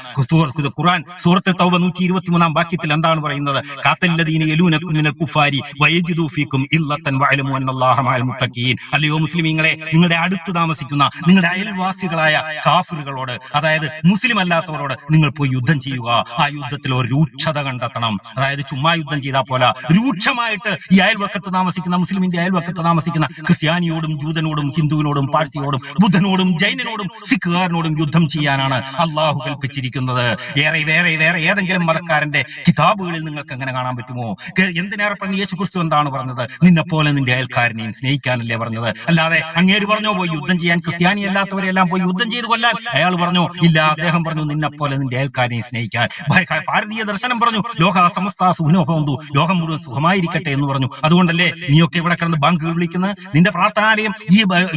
ഖുർആൻ സൂറത്തുൽ തൗബ 123 വാക്യത്തിൽ എന്താണ് പറയുന്നത്? ഖാതല്ലദീന യലൂനകും മിനൽ കുഫാരി വയജിദു ഫീകും ഇല്ലത്തൻ വഅലമു അന്നല്ലാഹ മഅൽ മുത്തഖീൻ. അല്ലയോ മുസ്ലിമീങ്ങളെ, നിങ്ങളുടെ അടുത്ത് താമസിക്കുന്ന നിങ്ങളുടെ അയൽവാസികളായ കാഫിറുകളോട്, അതായത് മുസ്ലിം അല്ലാത്തവരോട് നിങ്ങൾ പോയി യുദ്ധം ചെയ്യുക. ആ യുദ്ധത്തിൽ ഒരു രൂക്ഷത കണ്ടെത്തണം. അതായത് ചുമ്മാ യുദ്ധം ചെയ്താൽ പോലെ രൂക്ഷമായിട്ട് ഈ അയൽവക്കത്ത് താമസിക്കുന്ന, മുസ്ലിമിന്റെ അയൽവക്കത്ത് താമസിക്കുന്ന ക്രിസ്ത്യാനിയോടും ജൂതനോടും ഹിന്ദുവിനോടും പാഴ്സിയോടും ബുദ്ധനോടും ജൈനനോടും സിഖുകാരനോടും യുദ്ധം ചെയ്യാനാണ് അള്ളാഹു കൽപ്പിച്ചിരിക്കുന്നത്. വേറെ ഏതെങ്കിലും മതക്കാരന്റെ കിതാബുകളിൽ നിങ്ങൾക്ക് അങ്ങനെ കാണാൻ പറ്റുമോ? എന്തിനേറെ പറഞ്ഞ് യേശു ക്രിസ്തു എന്താണ് പറഞ്ഞത്? നിന്നെ പോലെ നിന്റെ അയൽക്കാരനെയും സ്നേഹിക്കാനല്ലേ പറഞ്ഞത്. അല്ലാതെ അങ്ങേര് പറഞ്ഞോ പോയി യുദ്ധം ചെയ്യാൻ, ക്രിസ്ത്യാനി അല്ലാത്തവരെല്ലാം പോയി യുദ്ധം ചെയ്ത് കൊല്ലാൻ? അയാൾ പറഞ്ഞു ഇല്ല, അദ്ദേഹം പറഞ്ഞു നിന്നെ പോലെ നിന്റെ അയൽക്കാരനെയും സ്നേഹിക്കാൻ. ഭാരതീയ ദർശനം പറഞ്ഞു ലോക സമസ്ത സുഖനോഭവന്തു, ലോകം മുഴുവൻ സുഖമായിരിക്കട്ടെ എന്ന് പറഞ്ഞു. അതുകൊണ്ടല്ലേ നീയൊക്കെ ഇവിടെ കിടന്ന് ബാങ്ക് വിളിക്കുന്നത്? നിന്റെ പ്രാർത്ഥനാലയം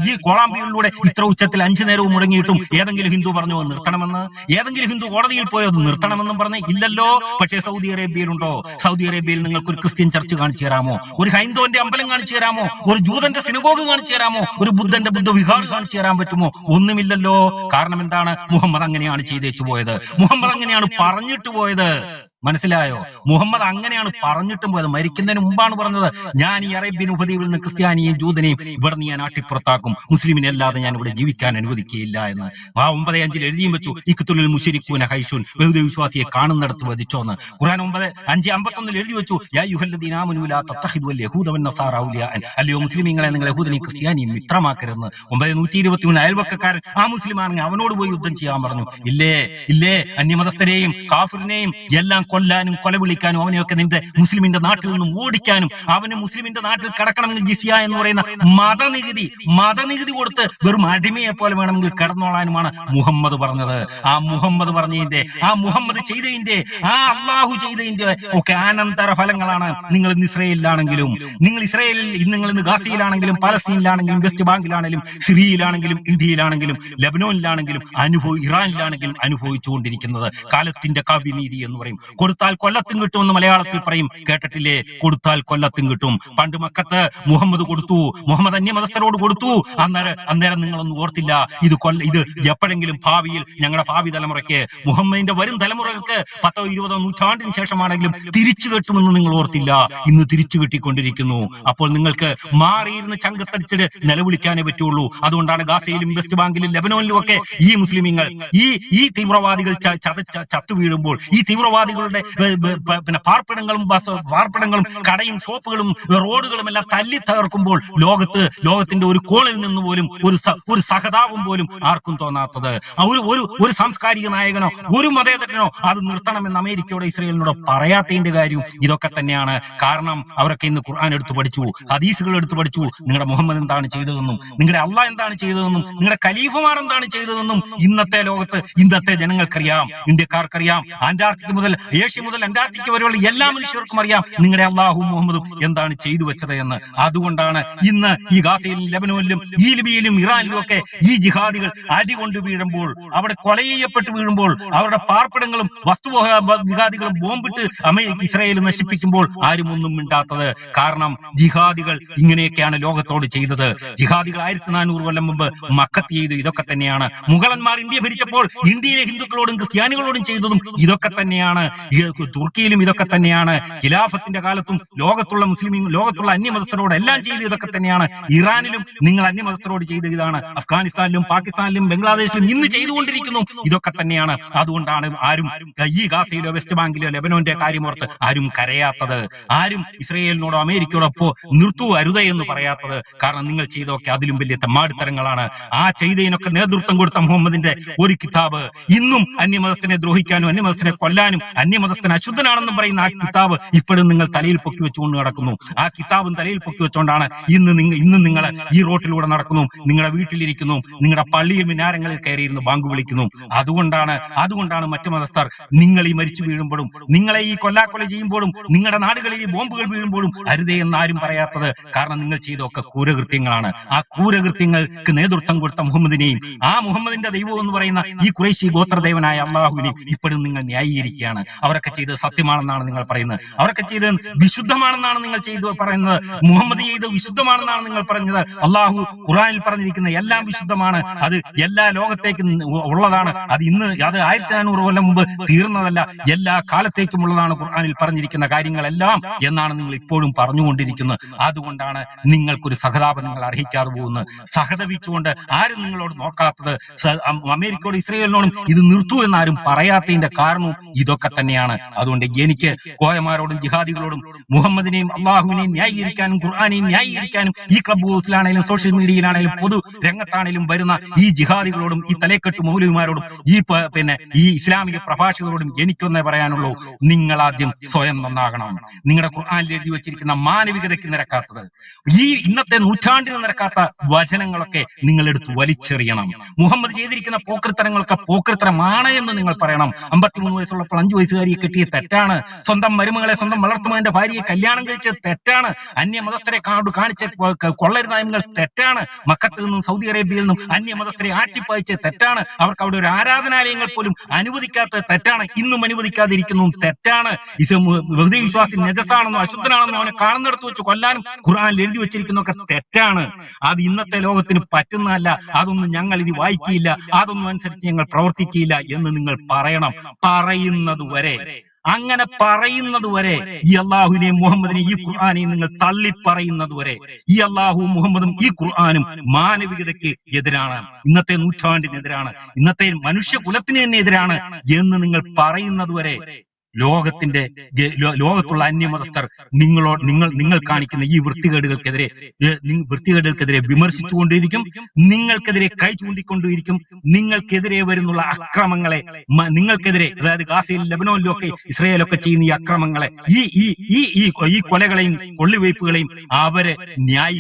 ഈ കോളാമ്പികളിലൂടെ ഇത്ര ഉച്ചത്തിൽ 5 നേരവും മുടങ്ങിയിട്ടും ഏതെങ്കിലും ഹിന്ദു പറഞ്ഞോ നിർത്തണമെന്ന്? ഏതെങ്കിലും ഹിന്ദു കോടതിയിൽ പോയോ നിർത്തണമെന്നും പറഞ്ഞ്? ഇല്ലല്ലോ. പക്ഷേ സൗദി അറേബ്യയിലുണ്ടോ? സൗദി അറേബ്യയിൽ നിങ്ങൾക്ക് ഒരു ക്രിസ്ത്യൻ ചർച്ച് കാണിച്ചു തരാമോ? ഒരു ഹൈന്ദവന്റെ അമ്പലം കാണിച്ചു തരാമോ? ഒരു ജൂതന്റെ സിനഗോഗ് കാണിച്ചു തരാമോ? ഒരു ബുദ്ധന്റെ ബുദ്ധവിഹാർ കാണിച്ചു തരാൻ പറ്റുമോ? ഒന്നുമില്ലല്ലോ. കാരണം എന്താണ്? മുഹമ്മദ് അങ്ങനെയാണ് ചെയ്തേച്ചു പോയത്, മുഹമ്മദ് അങ്ങനെയാണ് പറഞ്ഞിട്ട് പോയത്. മനസ്സിലായോ? മുഹമ്മദ് അങ്ങനെയാണ് പറഞ്ഞിട്ടും പോയത്. മരിക്കുന്നതിന് മുമ്പാണ് പറഞ്ഞത്, ഞാൻ ഈ അറേബ്യൻ ഉപദ്വീപിൽ നിന്ന് ക്രിസ്ത്യാനിയെയും ജൂതനെയും ഇവിടെ നിന്ന് ഞാൻ ആട്ടിപ്പുറത്താക്കും, മുസ്ലിമിനെ അല്ലാതെ ഞാൻ ഇവിടെ ജീവിക്കാൻ അനുവദിക്കുകയില്ല എന്ന്. ആ 9:5 എഴുതിയും വെച്ചു, ഇഖ്തുലുൽ മുശ്രികൂന ഹൈഷുൻ, ബഹുദൈവ വിശ്വാസിയെ കാണുന്നിടത്ത് വധിച്ചോന്ന്. ഖുർആൻ 9:5-51 എഴുതി വെച്ചു, യാ അയ്യുഹല്ലദീന ആമനൂ ലാ തത്തഖിദുൽ യഹൂദ വന്നസാറ ഔലിയാ, അല്ലയോ മുസ്ലിമീങ്ങളെ, നിങ്ങൾ യഹൂദനെയും ക്രിസ്ത്യാനിയും മിത്രമാക്കരുതെന്ന്. 9:123 അയൽവക്കക്കാരൻ ആ മുസ്ലിമാണെങ്കിൽ അവനോട് പോയി യുദ്ധം ചെയ്യാൻ പറഞ്ഞു. ഇല്ലേ, അന്യമതസ്ഥരെയും കാഫിറിനെയും എല്ലാം കൊല്ലാനും കൊല വിളിക്കാനും അവനെയൊക്കെ നിന്റെ മുസ്ലിമിന്റെ നാട്ടിൽ നിന്നും ഓടിക്കാനും, അവന് മുസ്ലിമിന്റെ നാട്ടിൽ കിടക്കണമെങ്കിൽ ജിസിയ എന്ന് പറയുന്ന മതനികുതി കൊടുത്ത് വെറും അടിമയെ പോലെ വേണമെങ്കിൽ കിടന്നോളാനുമാണ് മുഹമ്മദ് പറഞ്ഞത്. ആ മുഹമ്മദ് പറഞ്ഞതിന്റെ, ആ മുഹമ്മദ് ചെയ്തതിന്റെ, ആ അള്ളാഹു ചെയ്തതിന്റെ ഒക്കെ അനന്തര ഫലങ്ങളാണ് നിങ്ങൾ ഇന്ന് ഇസ്രയേലിലാണെങ്കിലും, നിങ്ങൾ ഇന്ന് ഗാസയിലാണെങ്കിലും, പലസ്തീനിലാണെങ്കിലും, വെസ്റ്റ് ബാങ്കിലാണെങ്കിലും, സിറിയയിലാണെങ്കിലും, ഇന്ത്യയിലാണെങ്കിലും, ലബനോനിലാണെങ്കിലും, ഇറാനിലാണെങ്കിലും അനുഭവിച്ചുകൊണ്ടിരിക്കുന്നത്. കാലത്തിന്റെ കാവ്യനീതി എന്ന് പറയും. കൊടുത്താൽ കൊല്ലത്തും കിട്ടുമെന്ന് മലയാളത്തിൽ പറയും, കേട്ടിട്ടില്ലേ? കൊടുത്താൽ കൊല്ലത്തും കിട്ടും. പണ്ട് മക്കത്ത് മുഹമ്മദ് കൊടുത്തു, മുഹമ്മദ് അന്യമതസ്ഥരോട് കൊടുത്തു. അന്നേരം നിങ്ങളൊന്നും ഓർത്തില്ല. ഇത് എപ്പോഴെങ്കിലും ഭാവിയിൽ ഞങ്ങളുടെ ഭാവി തലമുറയ്ക്ക്, മുഹമ്മദിന്റെ വരും തലമുറകൾക്ക് 10ഓ 20ഓ നൂറ്റാണ്ടിന് ശേഷമാണെങ്കിലും തിരിച്ചു കിട്ടുമെന്ന് നിങ്ങൾ ഓർത്തില്ല. ഇന്ന് തിരിച്ചു കിട്ടിക്കൊണ്ടിരിക്കുന്നു. അപ്പോൾ നിങ്ങൾക്ക് മാറിയിരുന്ന് ചങ്കത്തടിച്ചിട്ട് നിലവിളിക്കാനേ പറ്റുള്ളൂ. അതുകൊണ്ടാണ് ഗാസയിലും വെസ്റ്റ് ബാങ്കിലും ലബനോനിലും ഒക്കെ ഈ മുസ്ലിമീങ്ങൾ, ഈ തീവ്രവാദികൾ ചത്തു വീഴുമ്പോൾ, ഈ തീവ്രവാദികളുടെ വിശ്വാസികളുടെ പിന്നെ പാർപ്പിടങ്ങളും കടയും ഷോപ്പുകളും റോഡുകളും എല്ലാം തല്ലി തകർക്കുമ്പോൾ ലോകത്തിന്റെ ഒരു കോണിൽ നിന്ന് പോലും ഒരു സഹതാപം പോലും ആർക്കും തോന്നാത്തത്, ഒരു സാംസ്കാരിക നായകനോ ഒരു മതേതരനോ അത് നിർത്തണമെന്ന് അമേരിക്കയോട് ഇസ്രയേലിനോട് പറയാത്തതിന്റെ കാര്യം ഇതൊക്കെ തന്നെയാണ്. കാരണം അവരൊക്കെ ഇന്ന് ഖുർആൻ എടുത്തു പഠിച്ചു, ഹദീസുകൾ എടുത്തു പഠിച്ചു. നിങ്ങളുടെ മുഹമ്മദ് എന്താണ് ചെയ്തതെന്നും നിങ്ങളുടെ അള്ളാഹ് എന്താണ് ചെയ്തതെന്നും നിങ്ങളുടെ ഖലീഫമാർ എന്താണ് ചെയ്തതെന്നും ഇന്നത്തെ ലോകത്ത് ഇന്നത്തെ ജനങ്ങൾക്കറിയാം, ഇന്ത്യക്കാർക്കറിയാം. അന്റാർട്ടിക്ക മുതൽ ഏഷ്യ മുതൽ അന്റാർട്ടിക്ക വരെയുള്ള എല്ലാ മനുഷ്യർക്കും അറിയാം നിങ്ങളുടെ അള്ളാഹും മുഹമ്മദും എന്താണ് ചെയ്തു വെച്ചത് എന്ന്. അതുകൊണ്ടാണ് ഇന്ന് ഈ ഗാസയിലും ലെബനോനിലും ഈ ലിബിയയിലും ഇറാനിലും ഒക്കെ ഈ ജിഹാദികൾ അടികൊണ്ട് വീഴുമ്പോൾ, അവിടെ കൊല ചെയ്യപ്പെട്ട് വീഴുമ്പോൾ, അവരുടെ പാർപ്പിടങ്ങളും വിഘാദികളും ബോംബിട്ട് അമേരിക്ക ഇസ്രായേൽ നശിപ്പിക്കുമ്പോൾ ആരും ഒന്നും മിണ്ടാത്തത്. കാരണം ജിഹാദികൾ ഇങ്ങനെയൊക്കെയാണ് ലോകത്തോട് ചെയ്തത്. ജിഹാദികൾ 1400 കൊല്ലം മുമ്പ് മക്കത്ത് ചെയ്തു ഇതൊക്കെ തന്നെയാണ്. മുഗളന്മാർ ഇന്ത്യ ഭരിച്ചപ്പോൾ ഇന്ത്യയിലെ ഹിന്ദുക്കളോടും ക്രിസ്ത്യാനികളോടും ചെയ്തതും ഇതൊക്കെ തന്നെയാണ്. തുർക്കിയിലും ഇതൊക്കെ തന്നെയാണ്. ഖിലാഫത്തിന്റെ കാലത്തും ലോകത്തുള്ള ലോകത്തുള്ള അന്യമതസ്ഥരോട് എല്ലാം ചെയ്ത് ഇതൊക്കെ തന്നെയാണ്. ഇറാനിലും നിങ്ങൾ അന്യമതസ്ഥരോട് ചെയ്ത ഇതാണ്. അഫ്ഗാനിസ്ഥാനിലും പാകിസ്ഥാനിലും ബംഗ്ലാദേശിലും ഇന്ന് ചെയ്തുകൊണ്ടിരിക്കുന്നു ഇതൊക്കെ തന്നെയാണ്. അതുകൊണ്ടാണ് ആരും ഈ ഗാസയിലോ വെസ്റ്റ് ബാങ്കിലോ ലെബനോന്റെ കാര്യമോർത്ത് ആരും കരയാത്തത്, ആരും ഇസ്രയേലിനോടോ അമേരിക്കയോടൊപ്പോ നിർത്തൂ അരുതേ എന്ന് പറയാത്തത്. കാരണം നിങ്ങൾ ചെയ്തൊക്കെ അതിലും വലിയ തെമ്മാടിത്തരങ്ങളാണ്. ആ ചെയ്തതിനൊക്കെ നേതൃത്വം കൊടുത്ത മുഹമ്മദിന്റെ ഒരു കിതാബ് ഇന്നും അന്യമതസ്ഥനെ ദ്രോഹിക്കാനും അന്യമതസ്ഥനെ കൊല്ലാനും അന്യമതസ്ഥനെ അശുദ്ധനാണെന്നും പറയുന്ന ആ കിതാബ് ഇപ്പോഴും നിങ്ങൾ തലയിൽ പൊക്കി വെച്ചുകൊണ്ട് നടക്കുന്നു. ആ കിതാബും തലയിൽ പൊക്കി വെച്ചുകൊണ്ടാണ് ഇന്ന് നിങ്ങൾ ഈ റോട്ടിലൂടെ നടക്കുന്നു, നിങ്ങളുടെ വീട്ടിലിരിക്കുന്നു, നിങ്ങളുടെ പള്ളിയിൽ മിനാരങ്ങളിൽ കയറിയിരുന്നു ബാങ്ക് വിളിക്കുന്നു. അതുകൊണ്ടാണ് മറ്റു മതസ്ഥർ നിങ്ങൾ ഈ മരിച്ചു വീഴുമ്പോഴും നിങ്ങളെ ഈ കൊല്ലാക്കൊല ചെയ്യുമ്പോഴും നിങ്ങളുടെ നാടുകളിൽ ഈ ബോംബുകൾ വീഴുമ്പോഴും അരുതേ എന്നാരും പറയാത്തത്. കാരണം നിങ്ങൾ ചെയ്തൊക്കെ ക്രൂരകൃത്യങ്ങളാണ്. ആ ക്രൂരകൃത്യങ്ങൾക്ക് നേതൃത്വം കൊടുത്ത മുഹമ്മദിനെയും ആ മുഹമ്മദിന്റെ ദൈവം എന്ന് പറയുന്ന ഈ ഖുറൈശി ഗോത്രദേവനായ അള്ളാഹുവിനെയും ഇപ്പോഴും നിങ്ങൾ ന്യായീകരിക്കുകയാണ്. അവരൊക്കെ ചെയ്തത് സത്യമാണെന്നാണ് നിങ്ങൾ പറയുന്നത്, അവരൊക്കെ ചെയ്തത് വിശുദ്ധമാണെന്നാണ് നിങ്ങൾ പറയുന്നത്, മുഹമ്മദ് ചെയ്തത് വിശുദ്ധമാണെന്നാണ് നിങ്ങൾ പറഞ്ഞത്. അള്ളാഹു ഖുർആനിൽ പറഞ്ഞിരിക്കുന്ന എല്ലാം വിശുദ്ധമാണ്, അത് എല്ലാ ലോകത്തേക്കും ഉള്ളതാണ്. അത് 1400 കൊല്ലം മുമ്പ് തീർന്നതല്ല, എല്ലാ കാലത്തേക്കും ഉള്ളതാണ് ഖുർആനിൽ പറഞ്ഞിരിക്കുന്ന കാര്യങ്ങളെല്ലാം എന്നാണ് നിങ്ങൾ ഇപ്പോഴും പറഞ്ഞുകൊണ്ടിരിക്കുന്നത്. അതുകൊണ്ടാണ് നിങ്ങൾക്കൊരു സഹതാപം നിങ്ങൾ അർഹിക്കാതെ പോകുന്നത്. സഹതപിച്ചുകൊണ്ട് ആരും നിങ്ങളോട് നോക്കാത്തത്, അമേരിക്കയോടും ഇസ്രയേലിനോടും ഇത് നിർത്തൂ എന്നാരും പറയാത്തതിന്റെ കാരണവും ഇതൊക്കെ തന്നെയാണ്. അതുകൊണ്ട് എനിക്ക് കോയമാരോടും ജിഹാദികളോടും മുഹമ്മദിനെയും അള്ളാഹുവിനെയും ന്യായീകരിക്കാനും ഖുർആനെയും ന്യായീകരിക്കാനും ഈ ക്ലബ് ഹൗസിലാണെങ്കിലും സോഷ്യൽ മീഡിയയിലാണെങ്കിലും പൊതു രംഗത്താണെങ്കിലും വരുന്ന ഈ ജിഹാദികളോടും ഈ തലേക്കെട്ട് മൗലവിമാരോടും ഈ ഇസ്ലാമിക പ്രഭാഷകരോടും എനിക്കൊന്നേ പറയാനുള്ളൂ, നിങ്ങൾ ആദ്യം സ്വയം നന്നാകണം. നിങ്ങളുടെ ഖുർആനിൽ എഴുതി വെച്ചിരിക്കുന്ന മാനവികതയ്ക്ക് നിരക്കാത്തത്, ഈ ഇന്നത്തെ നൂറ്റാണ്ടിന് നിരക്കാത്ത വചനങ്ങളൊക്കെ നിങ്ങൾ എടുത്ത് വലിച്ചെറിയണം. മുഹമ്മദ് ചെയ്തിരിക്കുന്ന പോക്രിത്തരങ്ങളൊക്കെ പോക്രിത്തരമാണ് എന്ന് നിങ്ങൾ പറയണം. 53 വയസ്സുള്ളപ്പോൾ 5 വയസ്സുകാരിയെ കെട്ടിയ തെറ്റാണ്. സ്വന്തം മരുമകളെ സ്വന്തം വളർത്തുമകന്റെ ഭാര്യയെ കല്യാണം കഴിച്ചത് തെറ്റാണ്. അന്യമതസ്ഥരെ കാണിച്ച കൊള്ളരുതായ്മകൾ തെറ്റാണ്. മക്കത്ത് നിന്നും സൗദി അറേബ്യയിൽ നിന്നും അന്യമതസ്ഥരെ ആട്ടിപ്പായിച്ച തെറ്റാണ്. അവർക്ക് അവിടെ ഒരു ആരാധനാലയങ്ങൾ പോലും അനുവദിക്കാത്തത് തെറ്റാണ്. ഇന്നും അനുവദിക്കാതിരിക്കുന്നതും തെറ്റാണ്. ബഹുദൈവ വിശ്വാസി നജസാണെന്നോ അശുദ്ധനാണെന്നോ അവനെ കാണുന്നിടത്ത് വെച്ച് കൊല്ലാനും ഖുർആനിൽ എഴുതി വെച്ചിരിക്കുന്നതൊക്കെ തെറ്റാണ്. അത് ഇന്നത്തെ ലോകത്തിന് പറ്റുന്നതല്ല. അതൊന്നും ഞങ്ങൾ ഇത് വായിക്കില്ല, അതൊന്നും അനുസരിച്ച് ഞങ്ങൾ പ്രവർത്തിക്കില്ല എന്ന് നിങ്ങൾ പറയണം. അങ്ങനെ പറയുന്നത് വരെ ഈ അള്ളാഹുവിനെയും മുഹമ്മദിനെയും ഈ ഖുർആനെയും നിങ്ങൾ തള്ളി പറയുന്നത് വരെ ഈ അള്ളാഹുവും മുഹമ്മദും ഈ ഖുർആനും മാനവികതയ്ക്ക് എതിരാണ്, ഇന്നത്തെ നൂറ്റാണ്ടിനെതിരാണ്, ഇന്നത്തെ മനുഷ്യകുലത്തിന് തന്നെ എതിരാണ് എന്ന് നിങ്ങൾ പറയുന്നത് വരെ ലോകത്തുള്ള അന്യമതസ്ഥർ നിങ്ങൾ കാണിക്കുന്ന ഈ വൃത്തികേടുകൾക്കെതിരെ വിമർശിച്ചുകൊണ്ടിരിക്കും, നിങ്ങൾക്കെതിരെ കൈ ചൂണ്ടിക്കൊണ്ടിരിക്കും. നിങ്ങൾക്കെതിരെ വരുന്നുള്ള അക്രമങ്ങളെ, നിങ്ങൾക്കെതിരെ, അതായത് ഗാസയിലും ലെബനോനിലും ഒക്കെ ഇസ്രായേലൊക്കെ ചെയ്യുന്ന ഈ അക്രമങ്ങളെ, ഈ കൊലകളെയും കൊള്ളിവയ്പ്പുകളെയും അവര് ന്യായി